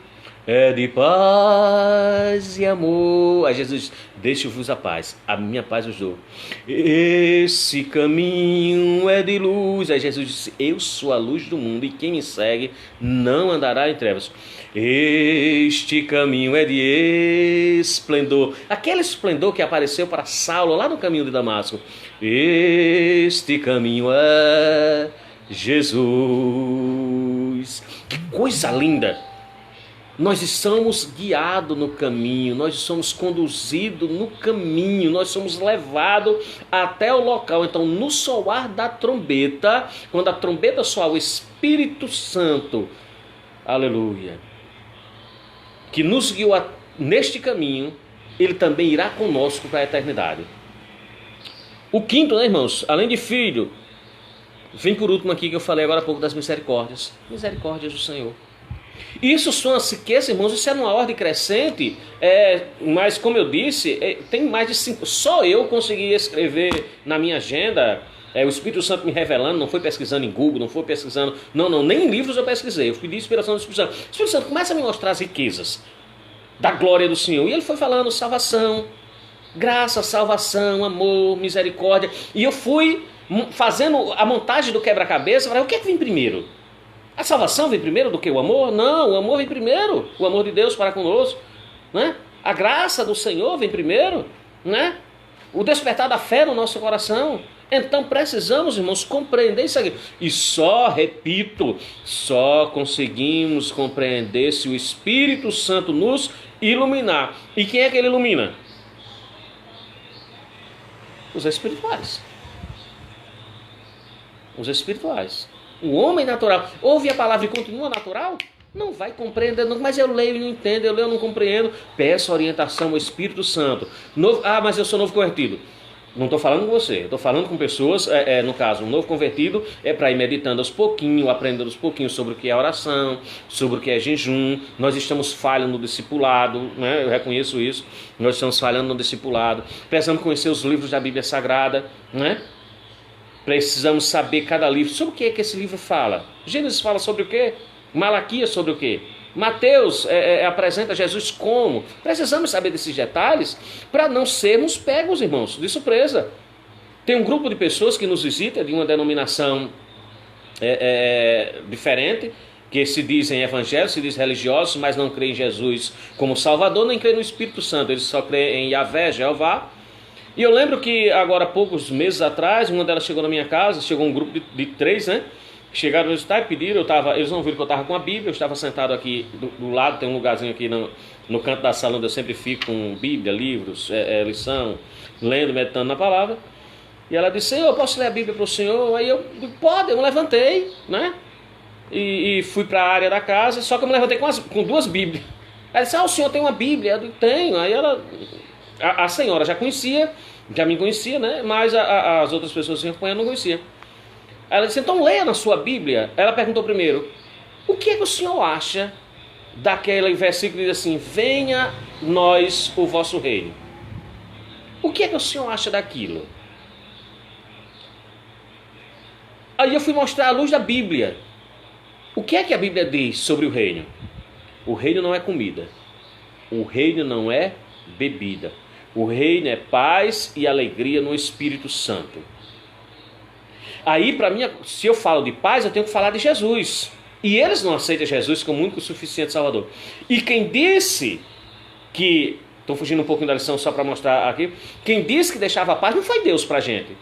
é de paz e amor. Aí Jesus diz: deixo-vos a paz, a minha paz vos dou. Esse caminho é de luz. Aí Jesus disse: eu sou a luz do mundo, e quem me segue não andará em trevas. Este caminho é de esplendor. Aquele esplendor que apareceu para Saulo lá no caminho de Damasco. Este caminho é Jesus. Que coisa linda! Nós somos guiados no caminho, nós somos conduzidos no caminho, nós somos levados até o local. Então, no soar da trombeta, quando a trombeta soar, o Espírito Santo, aleluia, que nos guiou neste caminho, ele também irá conosco para a eternidade. O quinto, né, irmãos? Além de filho, vem por último aqui que eu falei agora há pouco das misericórdias. Misericórdias do Senhor. Isso soma-se que, irmãos, isso é numa ordem crescente, mas como eu disse, tem mais de 5. Só eu consegui escrever na minha agenda, o Espírito Santo me revelando, não foi pesquisando em Google, não foi pesquisando, não, nem em livros eu pesquisei, eu pedi inspiração do Espírito Santo. O Espírito Santo começa a me mostrar as riquezas da glória do Senhor, e ele foi falando salvação, graça, salvação, amor, misericórdia, e eu fui fazendo a montagem do quebra-cabeça. Falei, o que é que vem primeiro? A salvação vem primeiro do que o amor? Não, o amor vem primeiro, o amor de Deus para conosco, né? A graça do Senhor vem primeiro, né? O despertar da fé no nosso coração. Então precisamos, irmãos, compreender isso aqui. E só, repito, só conseguimos compreender se o Espírito Santo nos iluminar. E quem é que ele ilumina? Os espirituais. Os espirituais. O homem natural ouve a palavra e continua natural? Não vai compreender, mas eu leio e não entendo, eu leio e não compreendo. Peço orientação ao Espírito Santo. Mas eu sou novo convertido. Não estou falando com você, estou falando com pessoas, no caso, um novo convertido é para ir meditando aos pouquinhos, aprendendo aos pouquinhos sobre o que é oração, sobre o que é jejum. Nós estamos falhando no discipulado, né? Eu reconheço isso, nós estamos falhando no discipulado. Precisamos conhecer os livros da Bíblia Sagrada, né? Precisamos saber cada livro. Sobre o que é que esse livro fala? Gênesis fala sobre o quê? Malaquias sobre o quê? Mateus apresenta Jesus como? Precisamos saber desses detalhes para não sermos pegos, irmãos, de surpresa. Tem um grupo de pessoas que nos visita de uma denominação diferente, que se dizem evangélicos, se dizem religiosos, mas não creem em Jesus como Salvador, nem creem no Espírito Santo. Eles só creem em Yahvé, Jeová. E eu lembro que agora, poucos meses atrás, uma delas chegou na minha casa, chegou um grupo de 3, né? Chegaram no resultado e pediram, eles não viram que eu estava com a Bíblia, eu estava sentado aqui do lado, tem um lugarzinho aqui no canto da sala onde eu sempre fico com Bíblia, livros, lição, lendo, meditando na palavra. E ela disse, Senhor, eu posso ler a Bíblia para o Senhor? Aí eu pode, eu me levantei, né? E fui para a área da casa, só que eu me levantei com 2 Bíblias. Ela disse, o senhor tem uma Bíblia? Eu digo, tenho. Aí a senhora já me conhecia, né? Mas as outras pessoas que se acompanham não conheciam. Ela disse, então leia na sua Bíblia. Ela perguntou primeiro, o que é que o senhor acha daquele versículo que diz assim, venha nós o vosso reino? O que é que o senhor acha daquilo? Aí eu fui mostrar a luz da Bíblia. O que é que a Bíblia diz sobre o reino? O reino não é comida. O reino não é bebida. O reino é paz e alegria no Espírito Santo. Aí, para mim, se eu falo de paz, eu tenho que falar de Jesus. E eles não aceitam Jesus como único e suficiente Salvador. E quem disse que... Estou fugindo um pouquinho da lição só para mostrar aqui. Quem disse que deixava a paz não foi Deus para a gente.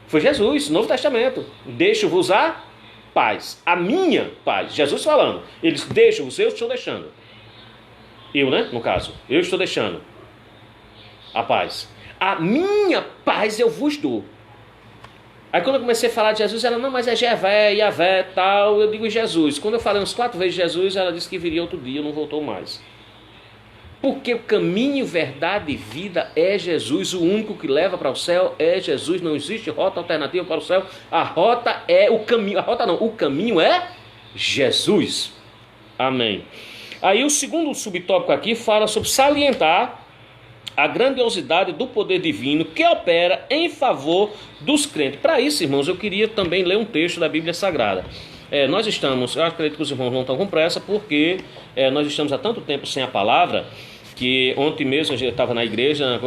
Foi Jesus, Novo Testamento. Deixo-vos a paz. A minha paz. Jesus falando. Eles deixam-vos, eu estou deixando. Eu, né? No caso. Eu estou deixando a paz. A minha paz eu vos dou. Aí quando eu comecei a falar de Jesus, ela, não, mas é Jevé, Yahvé, tal, eu digo Jesus. Quando eu falei uns 4 vezes Jesus, ela disse que viria outro dia, não voltou mais. Porque o caminho, verdade e vida é Jesus, o único que leva para o céu é Jesus, não existe rota alternativa para o céu, a rota é o caminho, o caminho é Jesus. Amém. Aí o segundo subtópico aqui fala sobre salientar a grandiosidade do poder divino que opera em favor dos crentes. Para isso, irmãos, eu queria também ler um texto da Bíblia Sagrada. Eu acredito que os irmãos não estão com pressa, porque nós estamos há tanto tempo sem a palavra, que ontem mesmo a gente estava na igreja,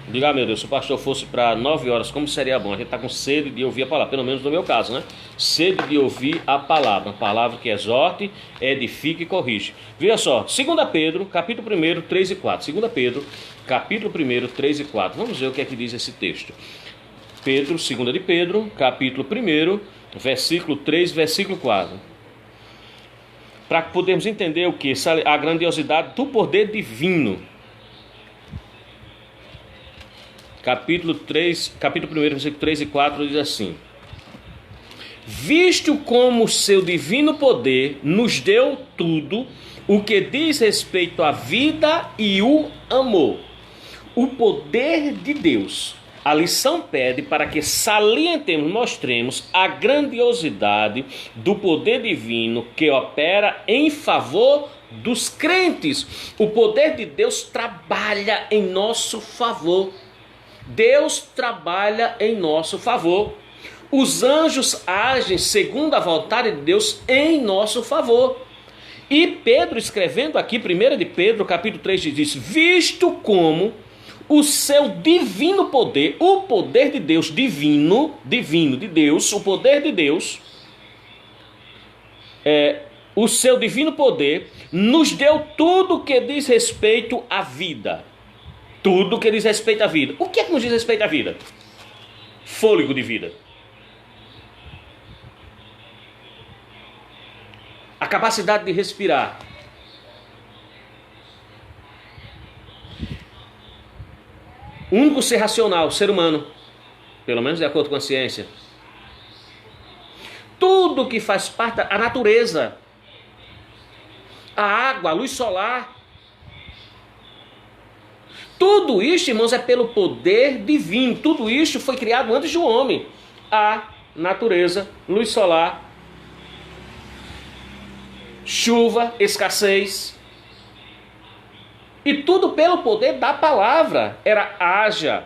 diga, meu Deus, se o pastor fosse para 9 horas, como seria bom? A gente está com sede de ouvir a palavra, pelo menos no meu caso, né? Sede de ouvir a palavra, uma palavra que exorte, edifique e corrige. Veja só, 2 Pedro, capítulo 1, 3 e 4. 2 Pedro, capítulo 1, 3 e 4. Vamos ver o que é que diz esse texto. 2 de Pedro, capítulo 1, versículo 3, versículo 4. Para podermos entender o que? A grandiosidade do poder divino. Capítulo 1, versículo 3 e 4 diz assim: visto como seu divino poder nos deu tudo o que diz respeito à vida e o amor. O poder de Deus. A lição pede para que salientemos, mostremos a grandiosidade do poder divino que opera em favor dos crentes. O poder de Deus trabalha em nosso favor. Deus trabalha em nosso favor. Os anjos agem segundo a vontade de Deus em nosso favor. E Pedro, escrevendo aqui, 1 de Pedro, capítulo 3, diz: visto como o seu divino poder, o poder de Deus, divino de Deus, o poder de Deus, o seu divino poder nos deu tudo que diz respeito à vida. Tudo que diz respeito à vida. O que é que nos diz respeito à vida? Fôlego de vida. A capacidade de respirar. O único ser racional, o ser humano, pelo menos de acordo com a ciência. Tudo que faz parte da natureza, a água, a luz solar, tudo isso, irmãos, é pelo poder divino. Tudo isso foi criado antes do homem. A natureza, luz solar, chuva, escassez. E tudo pelo poder da palavra. Era haja.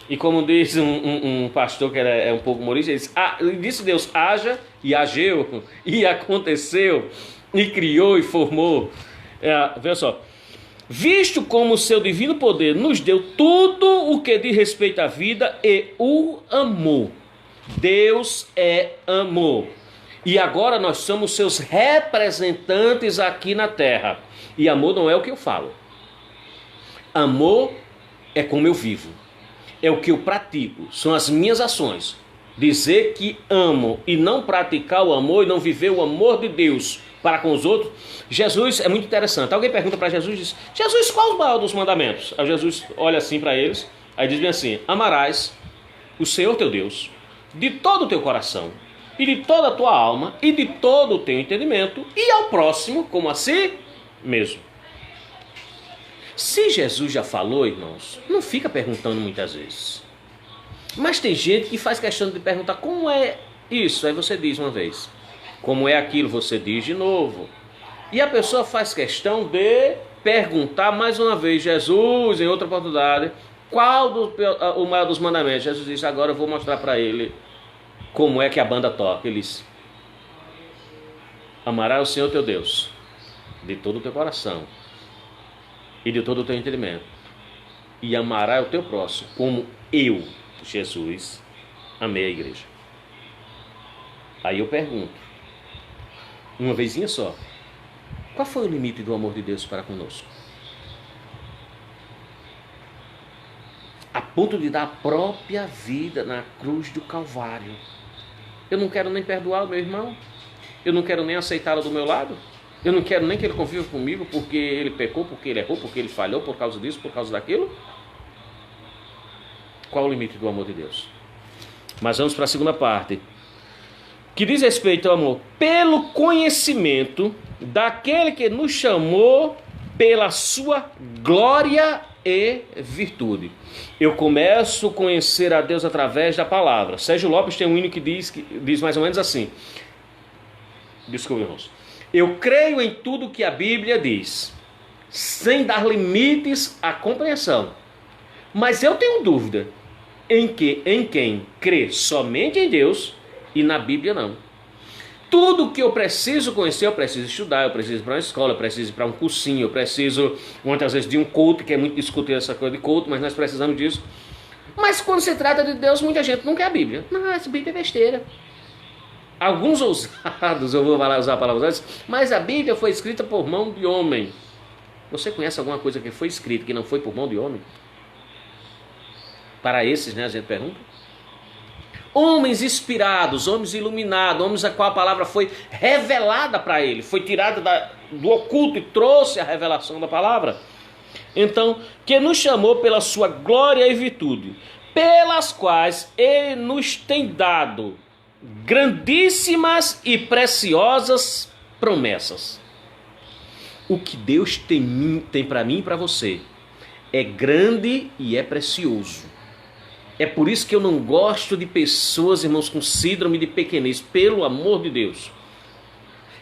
E como diz um pastor que é um pouco humorista, ele disse Deus, haja, e ageu, e aconteceu, e criou e formou. Veja só. Visto como o seu divino poder nos deu tudo o que diz respeito à vida e o amor. Deus é amor. E agora nós somos seus representantes aqui na terra. E amor não é o que eu falo. Amor é como eu vivo. É o que eu pratico. São as minhas ações. Dizer que amo e não praticar o amor e não viver o amor de Deus para com os outros. Jesus é muito interessante. Alguém pergunta para Jesus e diz: Jesus, qual o maior dos mandamentos? Aí Jesus olha assim para eles. Aí diz bem assim: amarás o Senhor teu Deus de todo o teu coração e de toda a tua alma e de todo o teu entendimento, e ao próximo como a si mesmo. Se Jesus já falou, irmãos, não fica perguntando muitas vezes. Mas tem gente que faz questão de perguntar: como é isso? Aí você diz uma vez. Como é aquilo? Você diz de novo. E a pessoa faz questão de perguntar mais uma vez: Jesus, em outra oportunidade, qual o maior dos mandamentos? Jesus disse: agora eu vou mostrar para ele como é que a banda toca. Ele disse: amarás o Senhor teu Deus de todo o teu coração e de todo o teu entendimento, e amarás o teu próximo como eu, Jesus, amei a igreja. Aí eu pergunto, uma vezinha só: qual foi o limite do amor de Deus para conosco? A ponto de dar a própria vida na cruz do Calvário. Eu não quero nem perdoar o meu irmão. Eu não quero nem aceitá-lo do meu lado. Eu não quero nem que ele conviva comigo porque ele pecou, porque ele errou, porque ele falhou, por causa disso, por causa daquilo. Qual o limite do amor de Deus? Mas vamos para a segunda parte, que diz respeito ao amor pelo conhecimento daquele que nos chamou pela sua glória e virtude. Eu começo a conhecer a Deus através da palavra. Sérgio Lopes tem um hino que diz mais ou menos assim. Desculpe, irmãos. Eu creio em tudo que a Bíblia diz, sem dar limites à compreensão. Mas eu tenho dúvida em quem crê somente em Deus e na Bíblia não. Tudo que eu preciso conhecer, eu preciso estudar, eu preciso ir para uma escola, eu preciso ir para um cursinho, eu preciso muitas vezes de um culto, que é muito discutir essa coisa de culto, mas nós precisamos disso. Mas quando se trata de Deus, muita gente não quer a Bíblia. Não, essa Bíblia é besteira. Alguns ousados, eu vou usar a palavra ousados, mas a Bíblia foi escrita por mão de homem. Você conhece alguma coisa que foi escrita que não foi por mão de homem? Para esses, né, a gente pergunta. Homens inspirados, homens iluminados, homens a qual a palavra foi revelada para ele, foi tirada do oculto e trouxe a revelação da palavra. Então, que nos chamou pela sua glória e virtude, pelas quais ele nos tem dado grandíssimas e preciosas promessas. O que Deus tem para mim e para você é grande e é precioso. É por isso que eu não gosto de pessoas, irmãos, com síndrome de pequenez, pelo amor de Deus.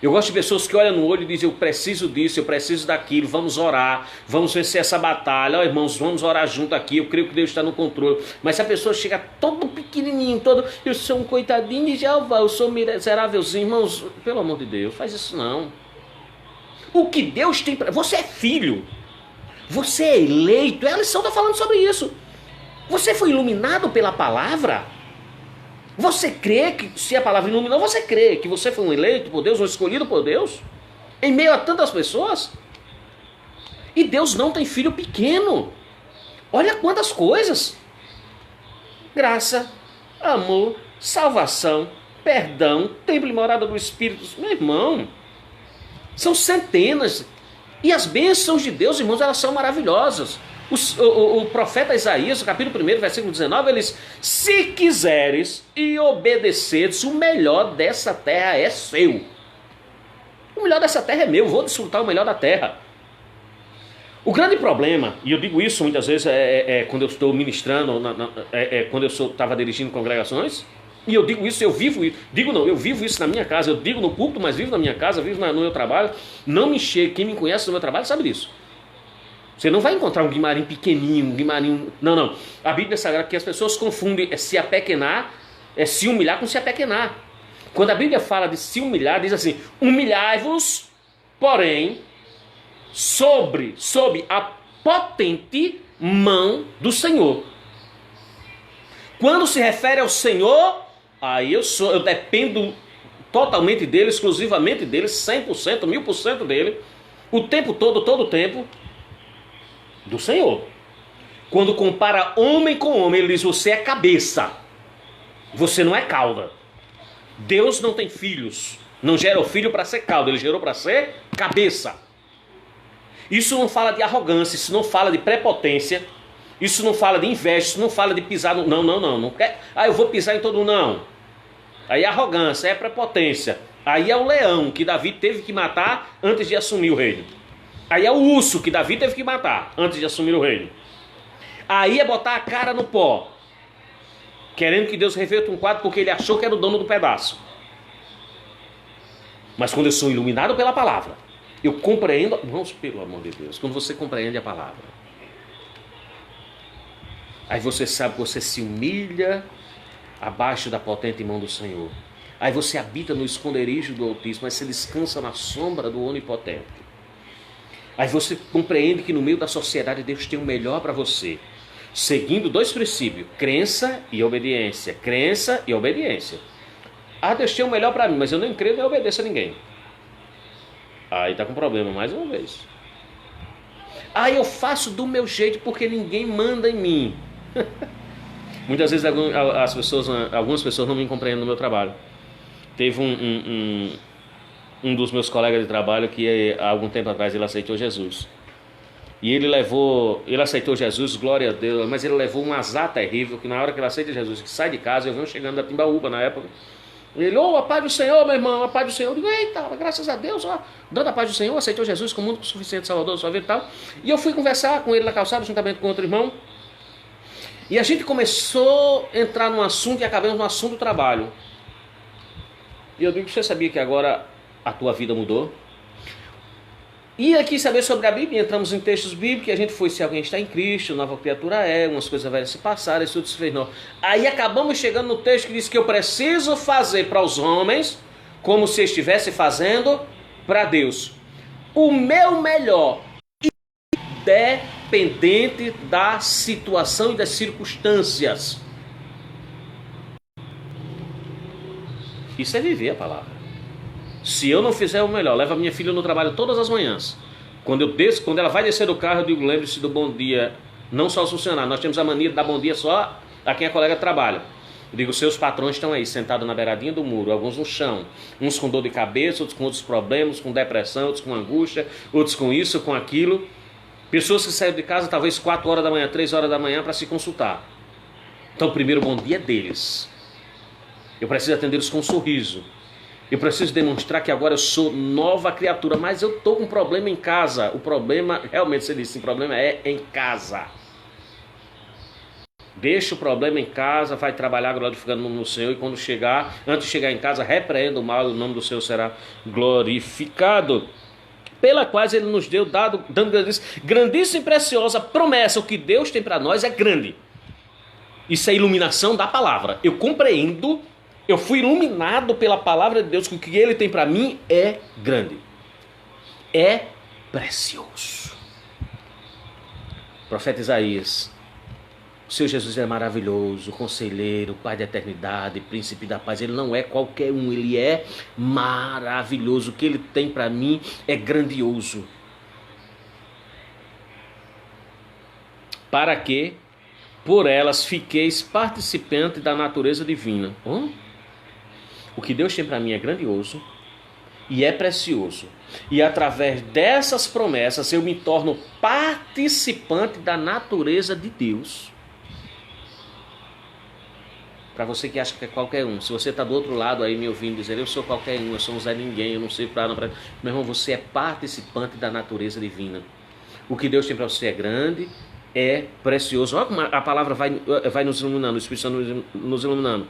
Eu gosto de pessoas que olham no olho e dizem, eu preciso disso, eu preciso daquilo, vamos orar, vamos vencer essa batalha. Ó, irmãos, vamos orar junto aqui, eu creio que Deus está no controle. Mas se a pessoa chega todo pequenininho, eu sou um coitadinho de Jeová, eu sou miserávelzinho, irmãos, pelo amor de Deus, faz isso não. O que Deus tem para... Você é filho, você é eleito, a lição está falando sobre isso. Você foi iluminado pela palavra? Você crê que, se a palavra iluminou, você crê que você foi um eleito por Deus, um escolhido por Deus? Em meio a tantas pessoas? E Deus não tem filho pequeno. Olha quantas coisas. Graça, amor, salvação, perdão, templo e morada do Espírito. Meu irmão, são centenas. E as bênçãos de Deus, irmãos, elas são maravilhosas. O profeta Isaías, no capítulo 1, versículo 19, ele diz, se quiseres e obedeceres, o melhor dessa terra é seu. O melhor dessa terra é meu, vou desfrutar o melhor da terra. O grande problema, e eu digo isso muitas vezes quando eu estou ministrando, quando eu estava dirigindo congregações, e eu digo isso, eu vivo isso, eu vivo isso na minha casa, eu digo no púlpito, mas vivo na minha casa, vivo no meu trabalho, não me chega, quem me conhece no meu trabalho sabe disso. Você não vai encontrar um guimarim pequenininho, um guimarim... Não. A Bíblia Sagrada que as pessoas confundem se apequenar, se humilhar com se apequenar. Quando a Bíblia fala de se humilhar, diz assim, humilhai-vos, porém, sob a potente mão do Senhor. Quando se refere ao Senhor, aí eu dependo totalmente dele, exclusivamente dele, 100%, 1000% dele, o tempo todo o tempo, do Senhor. Quando compara homem com homem, ele diz, você é cabeça, você não é cauda. Deus não tem filhos, não gera o filho para ser cauda, ele gerou para ser cabeça. Isso não fala de arrogância, isso não fala de prepotência, isso não fala de inveja, isso não fala de pisar no... Não quer... eu vou pisar em todo mundo, não. Aí é arrogância, é prepotência. Aí é o leão que Davi teve que matar antes de assumir o reino. Aí é o urso que Davi teve que matar antes de assumir o reino. Aí é botar a cara no pó, querendo que Deus reverta um quadro porque ele achou que era o dono do pedaço. Mas quando eu sou iluminado pela palavra, eu compreendo... Irmãos, pelo amor de Deus, quando você compreende a palavra, aí você sabe que você se humilha abaixo da potente mão do Senhor. Aí você habita no esconderijo do Altíssimo, mas você descansa na sombra do Onipotente. Aí você compreende que no meio da sociedade Deus tem o melhor para você, seguindo dois princípios, crença e obediência. Crença e obediência. Deus tem o melhor para mim, mas eu nem creio nem obedeço a ninguém. Aí está com problema mais uma vez. Eu faço do meu jeito porque ninguém manda em mim. Muitas vezes algumas pessoas não me compreendem no meu trabalho. Teve um dos meus colegas de trabalho que há algum tempo atrás ele aceitou Jesus. E ele aceitou Jesus, glória a Deus, mas ele levou um azar terrível, que na hora que ele aceita Jesus, que sai de casa, eu venho chegando da Timbaúba na época, ele, a paz do Senhor, meu irmão, a paz do Senhor. Eu digo, eita, graças a Deus, dando a paz do Senhor, aceitou Jesus como único suficiente Salvador da sua vida e tal. E eu fui conversar com ele na calçada, juntamente com outro irmão, e a gente começou a entrar num assunto e acabamos no assunto do trabalho. E eu digo, você sabia que agora a tua vida mudou? E aqui saber sobre a Bíblia, entramos em textos bíblicos, e a gente foi, se alguém está em Cristo, nova criatura é, umas coisas velhas se passaram, isso tudo se fez novo. Aí acabamos chegando no texto que diz que eu preciso fazer para os homens como se estivesse fazendo para Deus. O meu melhor, independente da situação e das circunstâncias. Isso é viver a palavra. Se eu não fizer o melhor, levo a minha filha no trabalho todas as manhãs. Quando ela vai descer do carro, eu digo, lembre-se do bom dia, não só aos funcionários. Nós temos a mania de dar bom dia só a quem é colega de trabalho. Eu digo, seus patrões estão aí, sentados na beiradinha do muro, alguns no chão, uns com dor de cabeça, outros com outros problemas, com depressão, outros com angústia, outros com isso, com aquilo. Pessoas que saíram de casa talvez 4 horas da manhã, 3 horas da manhã para se consultar. Então o primeiro bom dia é deles. Eu preciso atendê-los com um sorriso. Eu preciso demonstrar que agora eu sou nova criatura, mas eu estou com um problema em casa. O problema, realmente você disse, o problema é em casa. Deixa o problema em casa, vai trabalhar glorificando no Senhor, e quando chegar, antes de chegar em casa, repreenda o mal e o nome do Senhor será glorificado. Pela qual ele nos deu, dando grandíssima e preciosa promessa. O que Deus tem para nós é grande. Isso é iluminação da palavra. Eu compreendo, eu fui iluminado pela palavra de Deus, que o que Ele tem para mim é grande. É precioso. Profeta Isaías. O Senhor Jesus é maravilhoso, conselheiro, Pai da eternidade, príncipe da paz. Ele não é qualquer um, Ele é maravilhoso. O que Ele tem para mim é grandioso. Para que, por elas, fiqueis participante da natureza divina. O que Deus tem para mim é grandioso e é precioso. E através dessas promessas eu me torno participante da natureza de Deus. Para você que acha que é qualquer um, se você está do outro lado aí me ouvindo dizer, eu sou qualquer um, eu sou um Zé Ninguém, eu não sei para não. Meu irmão, você é participante da natureza divina. O que Deus tem para você é grande, é precioso. Olha como a palavra vai nos iluminando, o Espírito Santo nos iluminando.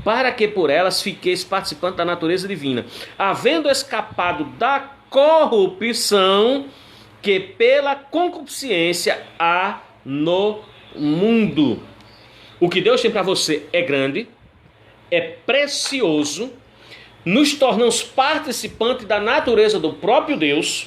Para que por elas fiqueis participante da natureza divina, havendo escapado da corrupção que pela concupiscência há no mundo. O que Deus tem para você é grande, é precioso, nos tornamos participantes da natureza do próprio Deus,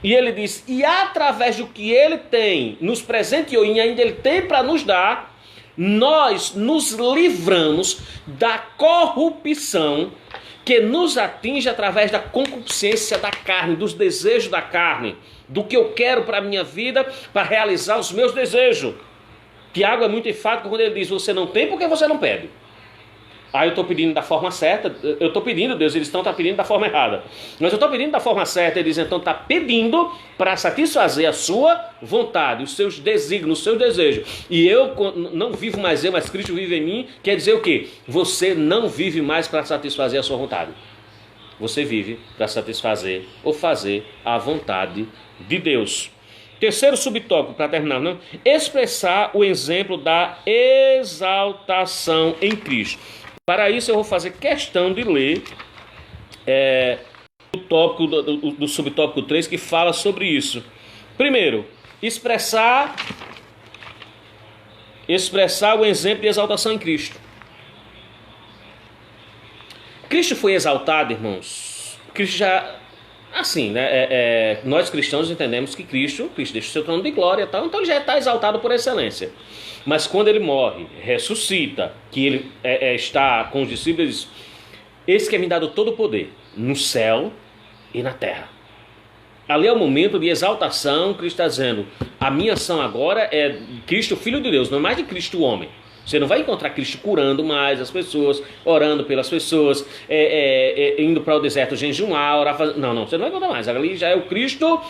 e Ele diz, e através do que Ele tem, nos presenteou e ainda Ele tem para nos dar, nós nos livramos da corrupção que nos atinge através da concupiscência da carne, dos desejos da carne, do que eu quero para a minha vida, para realizar os meus desejos. Tiago é muito enfático quando ele diz, você não tem porque você não pede. Eu estou pedindo da forma certa, eu estou pedindo, Deus, eles estão pedindo da forma errada. Mas eu estou pedindo da forma certa, ele diz, então está pedindo para satisfazer a sua vontade, os seus desígnios, os seus desejos. E eu não vivo mais eu, mas Cristo vive em mim, quer dizer o quê? Você não vive mais para satisfazer a sua vontade. Você vive para satisfazer ou fazer a vontade de Deus. Terceiro subtópico, para terminar, não? Expressar o exemplo da exaltação em Cristo. Para isso eu vou fazer questão de ler o tópico do subtópico 3 que fala sobre isso. Primeiro, expressar o exemplo de exaltação em Cristo. Cristo foi exaltado, irmãos. Cristo já... Assim, né? Nós cristãos entendemos que Cristo deixa o seu trono de glória e tal, então ele já está exaltado por excelência. Mas quando ele morre, ressuscita, que ele está com os discípulos, esse que é me dado todo o poder, no céu e na terra. Ali é o momento de exaltação, Cristo está dizendo, a minha ação agora é Cristo, Filho de Deus, não é mais de Cristo, homem. Você não vai encontrar Cristo curando mais as pessoas, orando pelas pessoas, indo para o deserto jejuar, orar, não, você não vai encontrar mais. Ali já é o Cristo,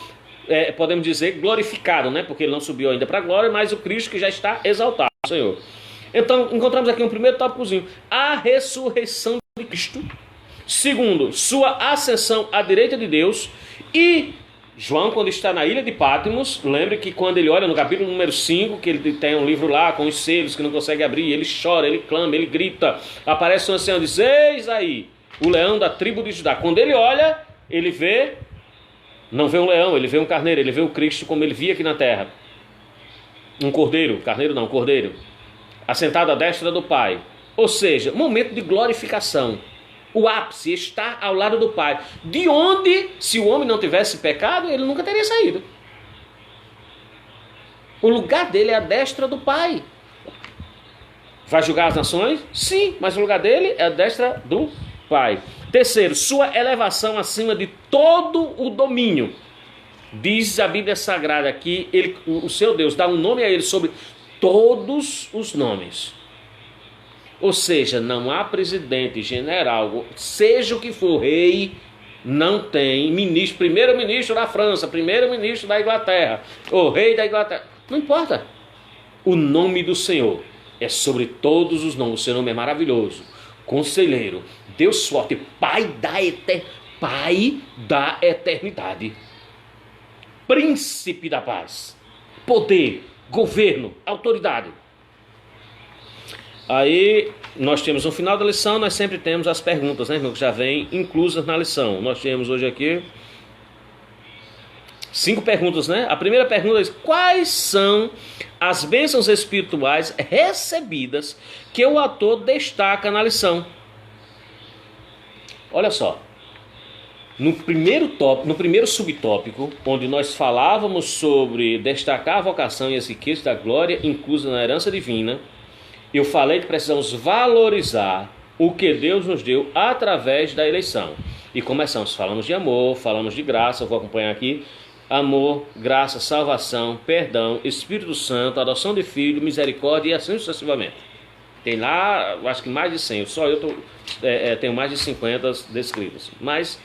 podemos dizer, glorificado, né? Porque ele não subiu ainda para a glória, mas o Cristo que já está exaltado, Senhor. Então, encontramos aqui um primeiro tópicozinho, a ressurreição de Cristo. Segundo, sua ascensão à direita de Deus. E João, quando está na ilha de Patmos, lembre que quando ele olha no capítulo número 5, que ele tem um livro lá com os selos que não consegue abrir, ele chora, ele clama, ele grita, aparece um ancião e diz, eis aí, o leão da tribo de Judá. Quando ele olha, ele vê Não vê um leão, ele vê um carneiro, ele vê o Cristo como ele via aqui na terra. Um cordeiro, carneiro não, cordeiro. Assentado à destra do Pai. Ou seja, momento de glorificação. O ápice está ao lado do Pai. De onde, se o homem não tivesse pecado, ele nunca teria saído. O lugar dele é a destra do Pai. Vai julgar as nações? Sim, mas o lugar dele é a destra do Pai. Terceiro, sua elevação acima de todo o domínio. Diz a Bíblia Sagrada aqui, o seu Deus dá um nome a ele sobre todos os nomes. Ou seja, não há presidente, general, seja o que for, rei, não tem ministro, primeiro-ministro da França, primeiro-ministro da Inglaterra, ou rei da Inglaterra, não importa. O nome do Senhor é sobre todos os nomes, o seu nome é maravilhoso, conselheiro, Deus forte, Pai da eternidade, príncipe da paz, poder, governo, autoridade. Aí nós temos no final da lição, nós sempre temos as perguntas, né, irmão, que já vêm inclusas na lição. Nós temos hoje aqui 5 perguntas, né? A primeira pergunta é: quais são as bênçãos espirituais recebidas que o autor destaca na lição? Olha só. No primeiro subtópico, onde nós falávamos sobre destacar a vocação e as riquezas da glória inclusa na herança divina, eu falei que precisamos valorizar o que Deus nos deu através da eleição. E começamos, falamos de amor, falamos de graça, eu vou acompanhar aqui. Amor, graça, salvação, perdão, Espírito Santo, adoção de filho, misericórdia e assim sucessivamente. Tem lá, acho que mais de 100, só eu tenho mais de 50 descritas. Mas,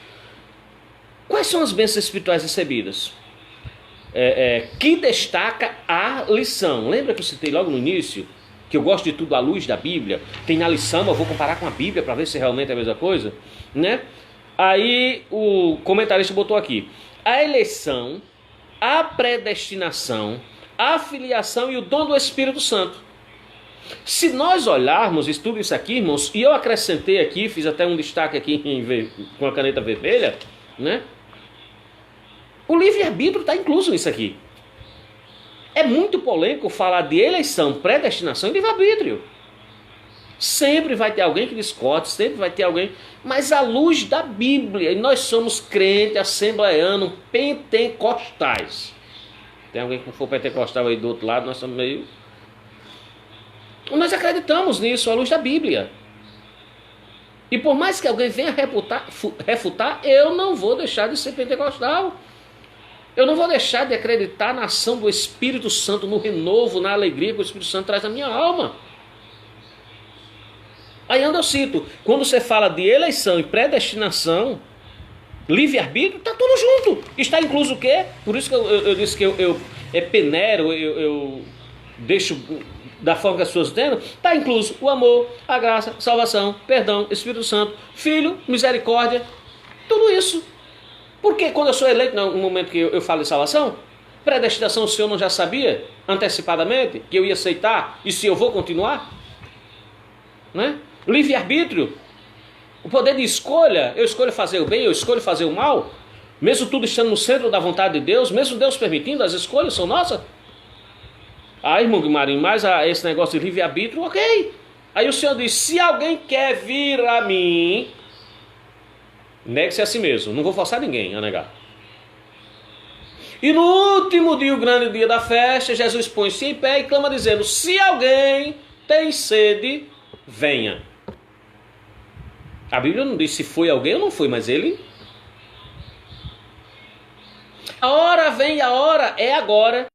quais são as bênçãos espirituais recebidas? Que destaca a lição. Lembra que eu citei logo no início? Que eu gosto de tudo à luz da Bíblia. Tem na lição, eu vou comparar com a Bíblia para ver se realmente é a mesma coisa, né? Aí o comentarista botou aqui: a eleição, a predestinação, a filiação e o dom do Espírito Santo. Se nós olharmos tudo isso aqui, irmãos, e eu acrescentei aqui, fiz até um destaque aqui com a caneta vermelha, né? O livre-arbítrio está incluso nisso aqui. É muito polêmico falar de eleição, predestinação e livre-arbítrio. Sempre vai ter alguém que discorde, sempre vai ter alguém, mas à luz da Bíblia, e nós somos crentes, assembleanos, pentecostais. Tem alguém que for pentecostal aí do outro lado, nós somos meio... Nós acreditamos nisso à luz da Bíblia. E por mais que alguém venha refutar, eu não vou deixar de ser pentecostal. Eu não vou deixar de acreditar na ação do Espírito Santo, no renovo, na alegria que o Espírito Santo traz na minha alma. Aí onde eu cito, quando você fala de eleição e predestinação, livre-arbítrio, está tudo junto. Está incluso o quê? Por isso que eu disse que eu peneiro, eu deixo da forma que as pessoas entendem. Está incluso o amor, a graça, salvação, perdão, Espírito Santo, Filho, misericórdia, tudo isso. Porque quando eu sou eleito, no momento que eu falo de salvação, predestinação, o Senhor não já sabia antecipadamente que eu ia aceitar e se eu vou continuar? Né? Livre-arbítrio, o poder de escolha, eu escolho fazer o bem, eu escolho fazer o mal, mesmo tudo estando no centro da vontade de Deus, mesmo Deus permitindo, as escolhas são nossas. Aí, irmão Guimarinho, mas esse negócio de livre-arbítrio, ok. Aí o Senhor diz: se alguém quer vir a mim, negue-se a si mesmo. Não vou forçar ninguém a negar. E no último dia, o grande dia da festa, Jesus põe-se em pé e clama dizendo: se alguém tem sede, venha. A Bíblia não diz se foi alguém ou não foi, mas ele... A hora vem, a hora é agora,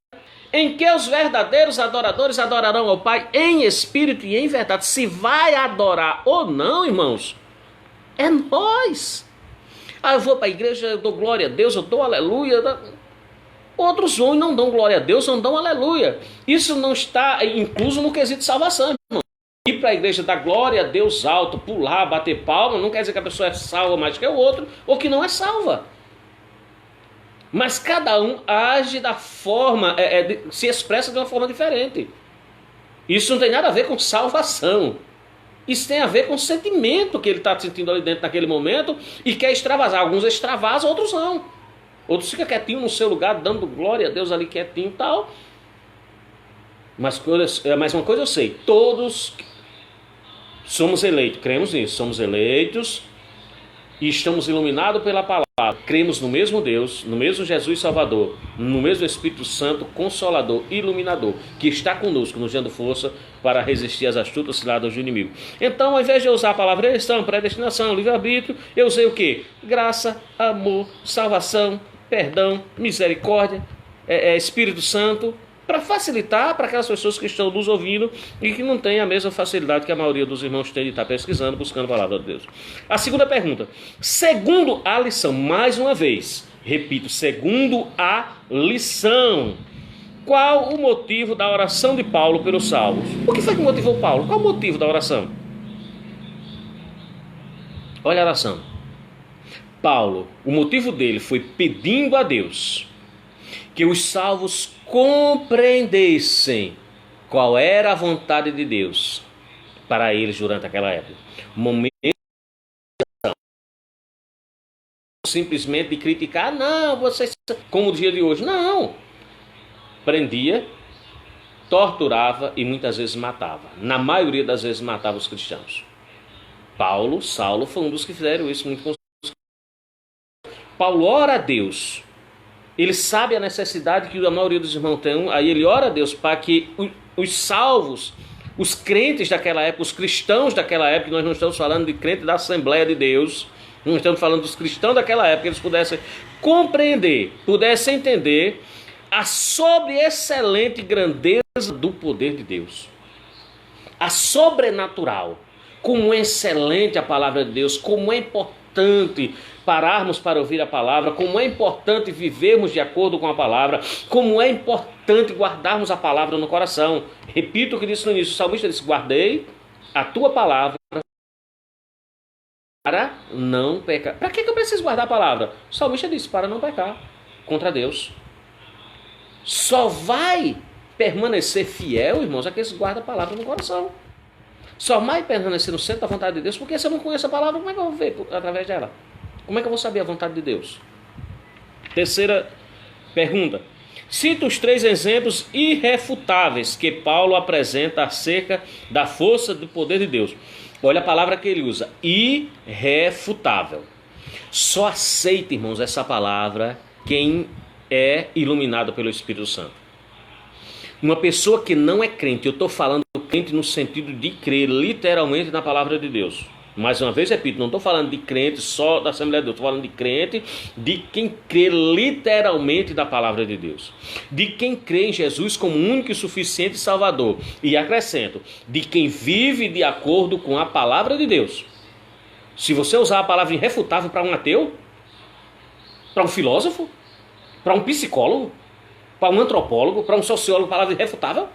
em que os verdadeiros adoradores adorarão ao Pai em espírito e em verdade. Se vai adorar ou não, irmãos, é nós. Eu vou para a igreja, eu dou glória a Deus, eu dou aleluia. Outros vão e não dão glória a Deus, não dão aleluia. Isso não está incluso no quesito de salvação, irmão. Ir para a igreja dar glória a Deus alto, pular, bater palma, não quer dizer que a pessoa é salva mais que o outro, ou que não é salva. Mas cada um age da forma, se expressa de uma forma diferente. Isso não tem nada a ver com salvação. Isso tem a ver com o sentimento que ele está sentindo ali dentro naquele momento e quer extravasar. Alguns extravasam, outros não. Outros ficam quietinho no seu lugar, dando glória a Deus ali quietinho e tal. Mas uma coisa eu sei, todos somos eleitos, cremos nisso, somos eleitos e estamos iluminados pela palavra. Cremos no mesmo Deus, no mesmo Jesus Salvador, no mesmo Espírito Santo Consolador, Iluminador, que está conosco, nos dando força para resistir às astutas ciladas do inimigo. Então, ao invés de eu usar a palavra eleição, predestinação, livre-arbítrio, eu usei o quê? Graça, amor, salvação, perdão, misericórdia, Espírito Santo, para facilitar para aquelas pessoas que estão nos ouvindo e que não têm a mesma facilidade que a maioria dos irmãos tem de estar pesquisando, buscando a palavra de Deus. A segunda pergunta, segundo a lição, mais uma vez, repito, segundo a lição, qual o motivo da oração de Paulo pelos salvos? O que foi que motivou Paulo? Qual o motivo da oração? Olha a oração. Paulo, o motivo dele foi pedindo a Deus que os salvos compreendessem qual era a vontade de Deus para eles durante aquela época. Momento simplesmente de criticar, não, vocês, como o dia de hoje, não. Prendia, torturava e muitas vezes matava. Na maioria das vezes matava os cristãos. Saulo foi um dos que fizeram isso muito. Paulo ora a Deus. Ele sabe a necessidade que a maioria dos irmãos tem, aí ele ora a Deus para que os salvos, os crentes daquela época, os cristãos daquela época, nós não estamos falando de crente da Assembleia de Deus, não estamos falando dos cristãos daquela época, eles pudessem compreender, pudessem entender a sobreexcelente grandeza do poder de Deus, a sobrenatural, como é excelente a palavra de Deus, como é importante pararmos para ouvir a palavra, como é importante vivermos de acordo com a palavra, como é importante guardarmos a palavra no coração. Repito o que disse no início, o salmista disse, guardei a tua palavra para não pecar. Para que eu preciso guardar a palavra? O salmista disse, para não pecar contra Deus. Só vai permanecer fiel, irmãos, aqueles que guardam a palavra no coração. Só vai permanecer no centro da vontade de Deus, porque se eu não conheço a palavra, como é que eu vou ver através dela? Como é que eu vou saber a vontade de Deus? Terceira pergunta. Cita os 3 exemplos irrefutáveis que Paulo apresenta acerca da força do poder de Deus. Olha a palavra que ele usa, irrefutável. Só aceita, irmãos, essa palavra quem é iluminado pelo Espírito Santo. Uma pessoa que não é crente, eu estou falando crente no sentido de crer literalmente na palavra de Deus. Mais uma vez, repito, não estou falando de crente só da Assembleia de Deus, estou falando de crente, de quem crê literalmente na palavra de Deus. De quem crê em Jesus como único e suficiente Salvador. E acrescento, de quem vive de acordo com a palavra de Deus. Se você usar a palavra irrefutável para um ateu, para um filósofo, para um psicólogo, para um antropólogo, para um sociólogo, palavra irrefutável,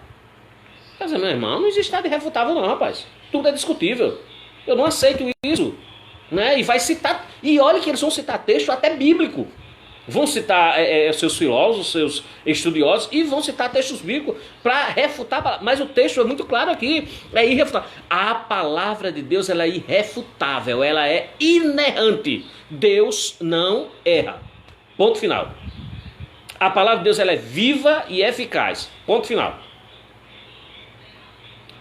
quer dizer, meu irmão, não existe nada irrefutável não, rapaz. Tudo é discutível. Eu não aceito isso, né? E vai citar, e olha que eles vão citar texto até bíblico. Vão citar seus filósofos, seus estudiosos, e vão citar textos bíblicos para refutar. Mas o texto é muito claro aqui, é irrefutável. A palavra de Deus, ela é irrefutável, ela é inerrante. Deus não erra. Ponto final. A palavra de Deus, ela é viva e eficaz. Ponto final.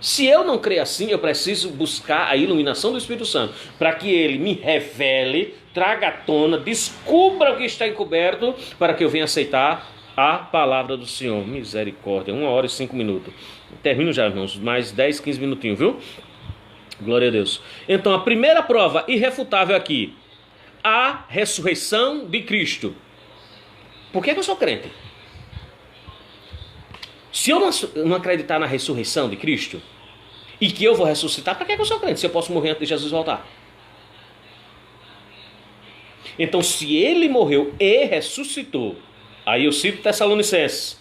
Se eu não crer assim, eu preciso buscar a iluminação do Espírito Santo, para que ele me revele, traga à tona, descubra o que está encoberto, para que eu venha aceitar a palavra do Senhor. Misericórdia, 1h05. Termino já, irmãos, mais 10, 15 minutinhos, viu? Glória a Deus. Então, a primeira prova irrefutável aqui, a ressurreição de Cristo. Por que eu sou crente? Se eu não acreditar na ressurreição de Cristo, e que eu vou ressuscitar, para que eu sou crente? Se eu posso morrer antes de Jesus voltar? Então, se ele morreu e ressuscitou, aí eu cito Tessalonicenses,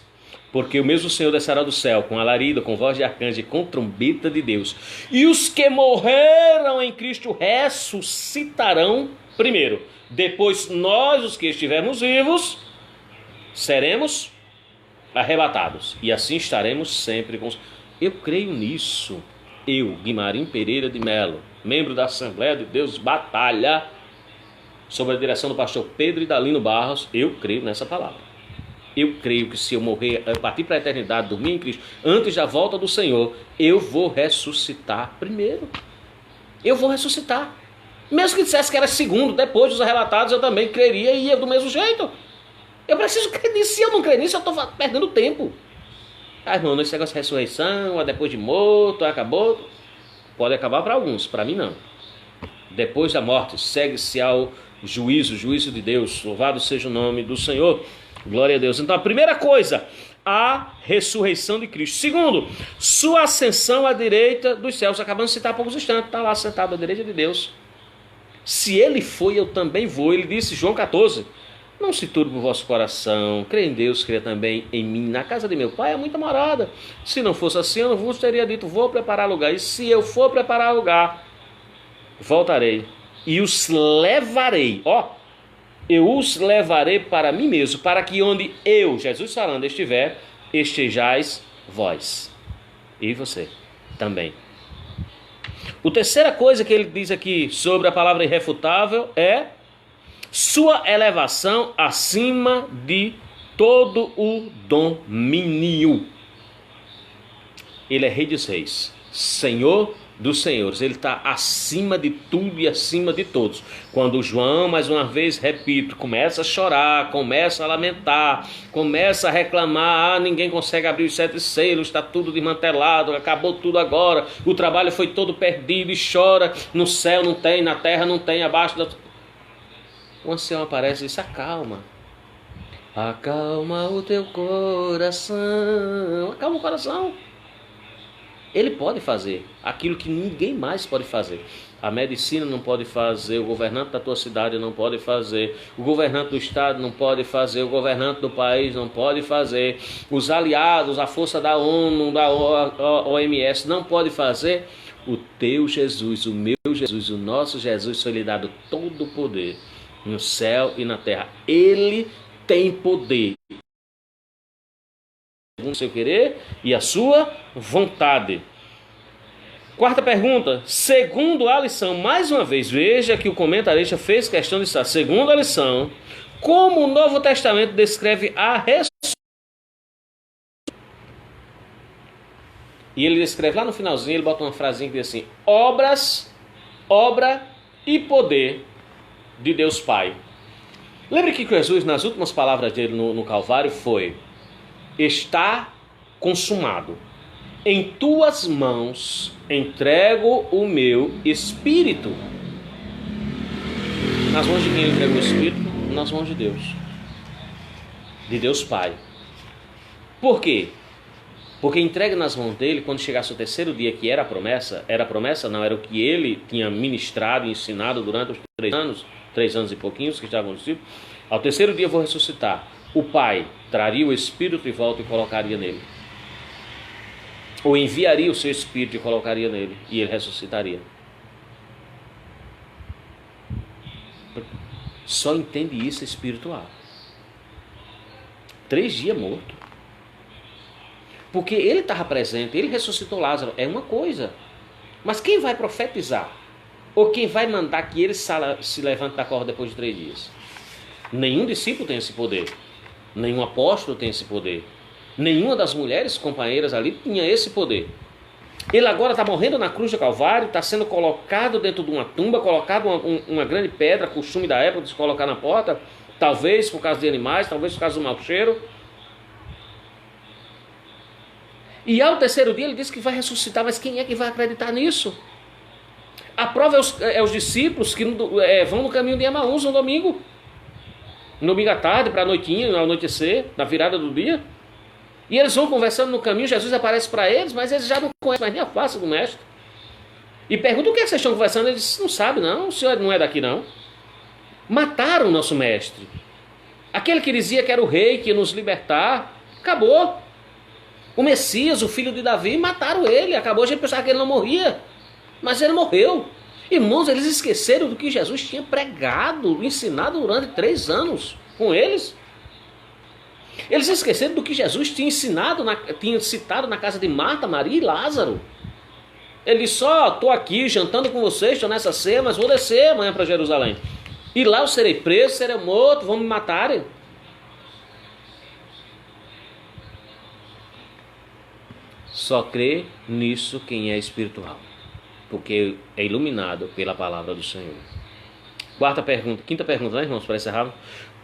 porque o mesmo Senhor descerá do céu, com alarido, com voz de arcanjo e com trombeta de Deus. E os que morreram em Cristo ressuscitarão primeiro. Depois nós, os que estivermos vivos, seremos arrebatados, e assim estaremos sempre com... Eu creio nisso. Eu, Guimarim Pereira de Melo, membro da Assembleia de Deus Batalha, sob a direção do pastor Pedro Idalino Barros, eu creio nessa palavra. Eu creio que se eu morrer, eu partir para a eternidade, dormir em Cristo, antes da volta do Senhor, eu vou ressuscitar primeiro. Eu vou ressuscitar. Mesmo que dissesse que era segundo, depois dos relatados, eu também creria e ia do mesmo jeito. Eu preciso crer nisso. Se eu não crer nisso, eu estou perdendo tempo. Ah, irmão, esse negócio de ressurreição, depois de morto, acabou. Pode acabar para alguns, para mim não. Depois da morte, segue-se ao juízo de Deus. Louvado seja o nome do Senhor. Glória a Deus. Então, a primeira coisa, a ressurreição de Cristo. Segundo, sua ascensão à direita dos céus. Acabamos de citar há poucos instantes. Está lá sentado à direita de Deus. Se ele foi, eu também vou. Ele disse, João 14, não se turbe o vosso coração. Crê em Deus, crê também em mim. Na casa de meu pai é muita morada. Se não fosse assim, eu não vos teria dito, vou preparar lugar. E se eu for preparar lugar, voltarei e os levarei. Eu os levarei para mim mesmo, para que onde eu, Jesus falando, estiver, estejais vós. E você também. A terceira coisa que ele diz aqui sobre a palavra irrefutável é sua elevação acima de todo o domínio. Ele é Rei dos Reis, Senhor dos senhores. Ele está acima de tudo e acima de todos. Quando João, mais uma vez, repito, começa a chorar, começa a lamentar, começa a reclamar, ninguém consegue abrir os 7 selos, está tudo desmantelado, acabou tudo agora, o trabalho foi todo perdido, e chora, no céu não tem, na terra não tem, abaixo da... O ancião aparece e diz, acalma o teu coração, acalma o coração. Ele pode fazer aquilo que ninguém mais pode fazer. A medicina não pode fazer, o governante da tua cidade não pode fazer, o governante do estado não pode fazer, o governante do país não pode fazer, os aliados, a força da ONU, da OMS não pode fazer. O teu Jesus, o meu Jesus, o nosso Jesus, foi lhe dado todo o poder no céu e na terra. Ele tem poder segundo o seu querer e a sua vontade. Quarta pergunta, segundo a lição, mais uma vez, veja que o comentarista fez questão de estar, segundo a lição, como o Novo Testamento descreve a ressurreição. E ele descreve lá no finalzinho, ele bota uma frasinha que diz assim, obra e poder de Deus Pai. Lembre que Jesus, nas últimas palavras dele no Calvário, foi: está consumado. Em tuas mãos entrego o meu espírito. Nas mãos de quem ele entregou o espírito? Nas mãos de Deus. De Deus Pai. Por quê? Porque entregue nas mãos dele, quando chegasse o terceiro dia, que era a promessa, não, era o que ele tinha ministrado e ensinado durante os 3 anos e pouquinhos que estavam no ciclo. Ao terceiro dia eu vou ressuscitar. O Pai traria o Espírito de volta e colocaria nele. Ou enviaria o seu Espírito e colocaria nele. E ele ressuscitaria. Só entende isso espiritual. 3 dias morto. Porque ele estava presente, ele ressuscitou Lázaro. É uma coisa. Mas quem vai profetizar? Ou quem vai mandar que ele se levante da cova depois de 3 dias? Nenhum discípulo tem esse poder. Nenhum apóstolo tem esse poder. Nenhuma das mulheres companheiras ali tinha esse poder. Ele agora está morrendo na cruz do Calvário, está sendo colocado dentro de uma tumba, colocado uma grande pedra, costume da época de se colocar na porta, talvez por causa de animais, talvez por causa do mau cheiro. E ao terceiro dia ele disse que vai ressuscitar, mas quem é que vai acreditar nisso? A prova é os discípulos que vão no caminho de Emaús no domingo. No domingo à tarde, para a noitinha, ao anoitecer, na virada do dia. E eles vão conversando no caminho, Jesus aparece para eles, mas eles já não conhecem mais nem a face do mestre. E perguntam: o que é que vocês estão conversando? Eles dizem: não sabe não, o senhor não é daqui não. Mataram o nosso mestre. Aquele que dizia que era o rei, que ia nos libertar, acabou. O Messias, o filho de Davi, mataram ele, acabou. A gente pensava que ele não morria, mas ele morreu. Irmãos, eles esqueceram do que Jesus tinha pregado, ensinado durante 3 anos com eles. Eles esqueceram do que Jesus tinha ensinado, tinha citado na casa de Marta, Maria e Lázaro. Ele disse: estou aqui jantando com vocês, estou nessa ceia, mas vou descer amanhã para Jerusalém. E lá eu serei preso, serei morto, vão me matarem. Só crê nisso quem é espiritual, porque é iluminado pela palavra do Senhor. Quinta pergunta, né, irmãos, para encerrar.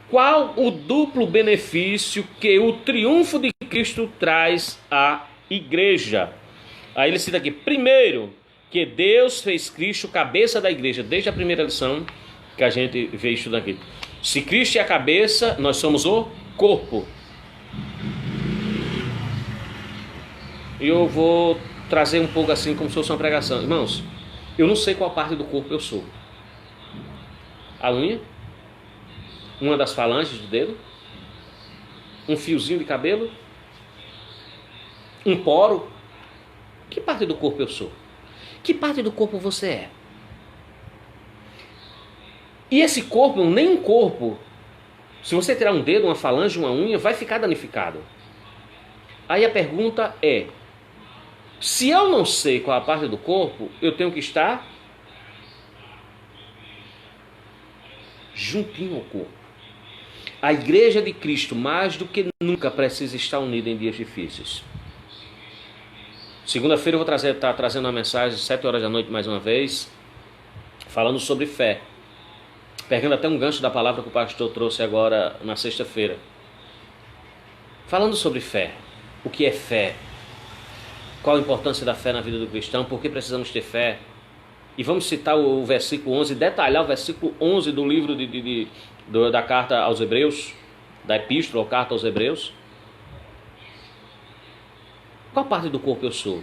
Qual o duplo benefício que o triunfo de Cristo traz à igreja? Aí ele cita aqui, primeiro, que Deus fez Cristo cabeça da igreja, desde a primeira lição que a gente veio estudando aqui. Se Cristo é a cabeça, nós somos o corpo. E eu vou trazer um pouco assim, como se fosse uma pregação. Irmãos, eu não sei qual parte do corpo eu sou. A unha? Uma das falanges do dedo? Um fiozinho de cabelo? Um poro? Que parte do corpo eu sou? Que parte do corpo você é? E esse corpo, nem um corpo, se você tirar um dedo, uma falange, uma unha, vai ficar danificado. Aí a pergunta é, se eu não sei qual a parte do corpo, eu tenho que estar juntinho ao corpo. A igreja de Cristo, mais do que nunca, precisa estar unida em dias difíceis. Segunda-feira eu vou estar trazendo uma mensagem, 7 horas da noite mais uma vez, falando sobre fé. Pegando até um gancho da palavra que o pastor trouxe agora na sexta-feira. Falando sobre fé. O que é fé? Qual a importância da fé na vida do cristão? Por que precisamos ter fé? E vamos citar o versículo 11, detalhar o versículo 11 do livro da carta aos Hebreus, da epístola ou carta aos Hebreus. Qual parte do corpo eu sou?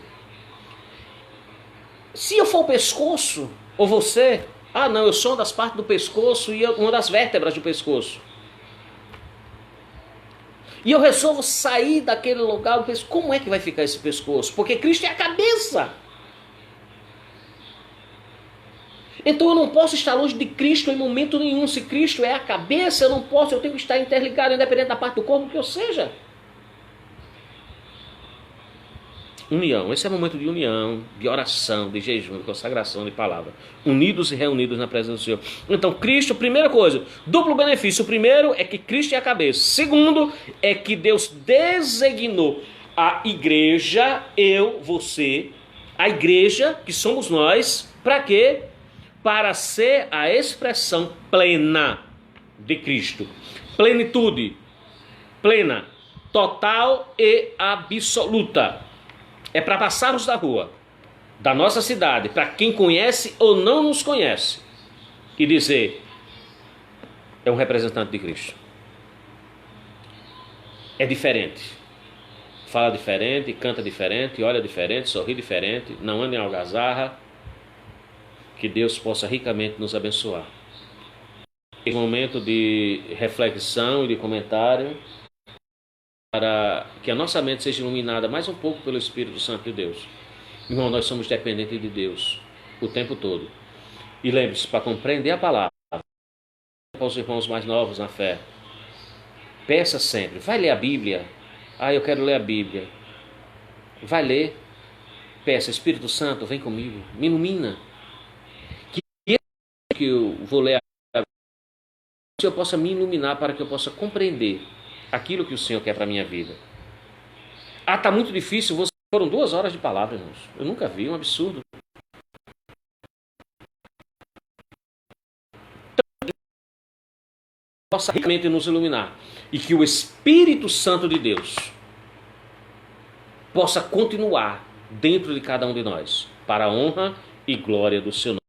Se eu for o pescoço, ou você, não, eu sou uma das partes do pescoço e uma das vértebras do pescoço. E eu resolvo sair daquele lugar, eu penso, como é que vai ficar esse pescoço? Porque Cristo é a cabeça. Então eu não posso estar longe de Cristo em momento nenhum. Se Cristo é a cabeça, eu tenho que estar interligado, independente da parte do corpo que eu seja. União, esse é o momento de união, de oração, de jejum, de consagração, de palavra. Unidos e reunidos na presença do Senhor. Então, Cristo, primeira coisa, duplo benefício. O primeiro é que Cristo é a cabeça. Segundo, é que Deus designou a igreja, você, a igreja, que somos nós, para quê? Para ser a expressão plena de Cristo. Plenitude, plena, total e absoluta. É para passarmos da rua, da nossa cidade, para quem conhece ou não nos conhece, e dizer, é um representante de Cristo. É diferente. Fala diferente, canta diferente, olha diferente, sorri diferente, não anda em algazarra. Que Deus possa ricamente nos abençoar. Em momento de reflexão e de comentário, para que a nossa mente seja iluminada mais um pouco pelo Espírito Santo de Deus. Irmão, nós somos dependentes de Deus o tempo todo. E lembre-se, para compreender a palavra, para os irmãos mais novos na fé, peça sempre, vai ler a Bíblia. Eu quero ler a Bíblia. Vai ler, peça, Espírito Santo, vem comigo, me ilumina. Que eu vou ler agora, que eu possa me iluminar para que eu possa compreender aquilo que o Senhor quer para a minha vida. Está muito difícil. Foram 2 horas de palavra, irmãos. Eu nunca vi, um absurdo. Possa realmente nos iluminar. E que o Espírito Santo de Deus possa continuar dentro de cada um de nós, para a honra e glória do seu nome.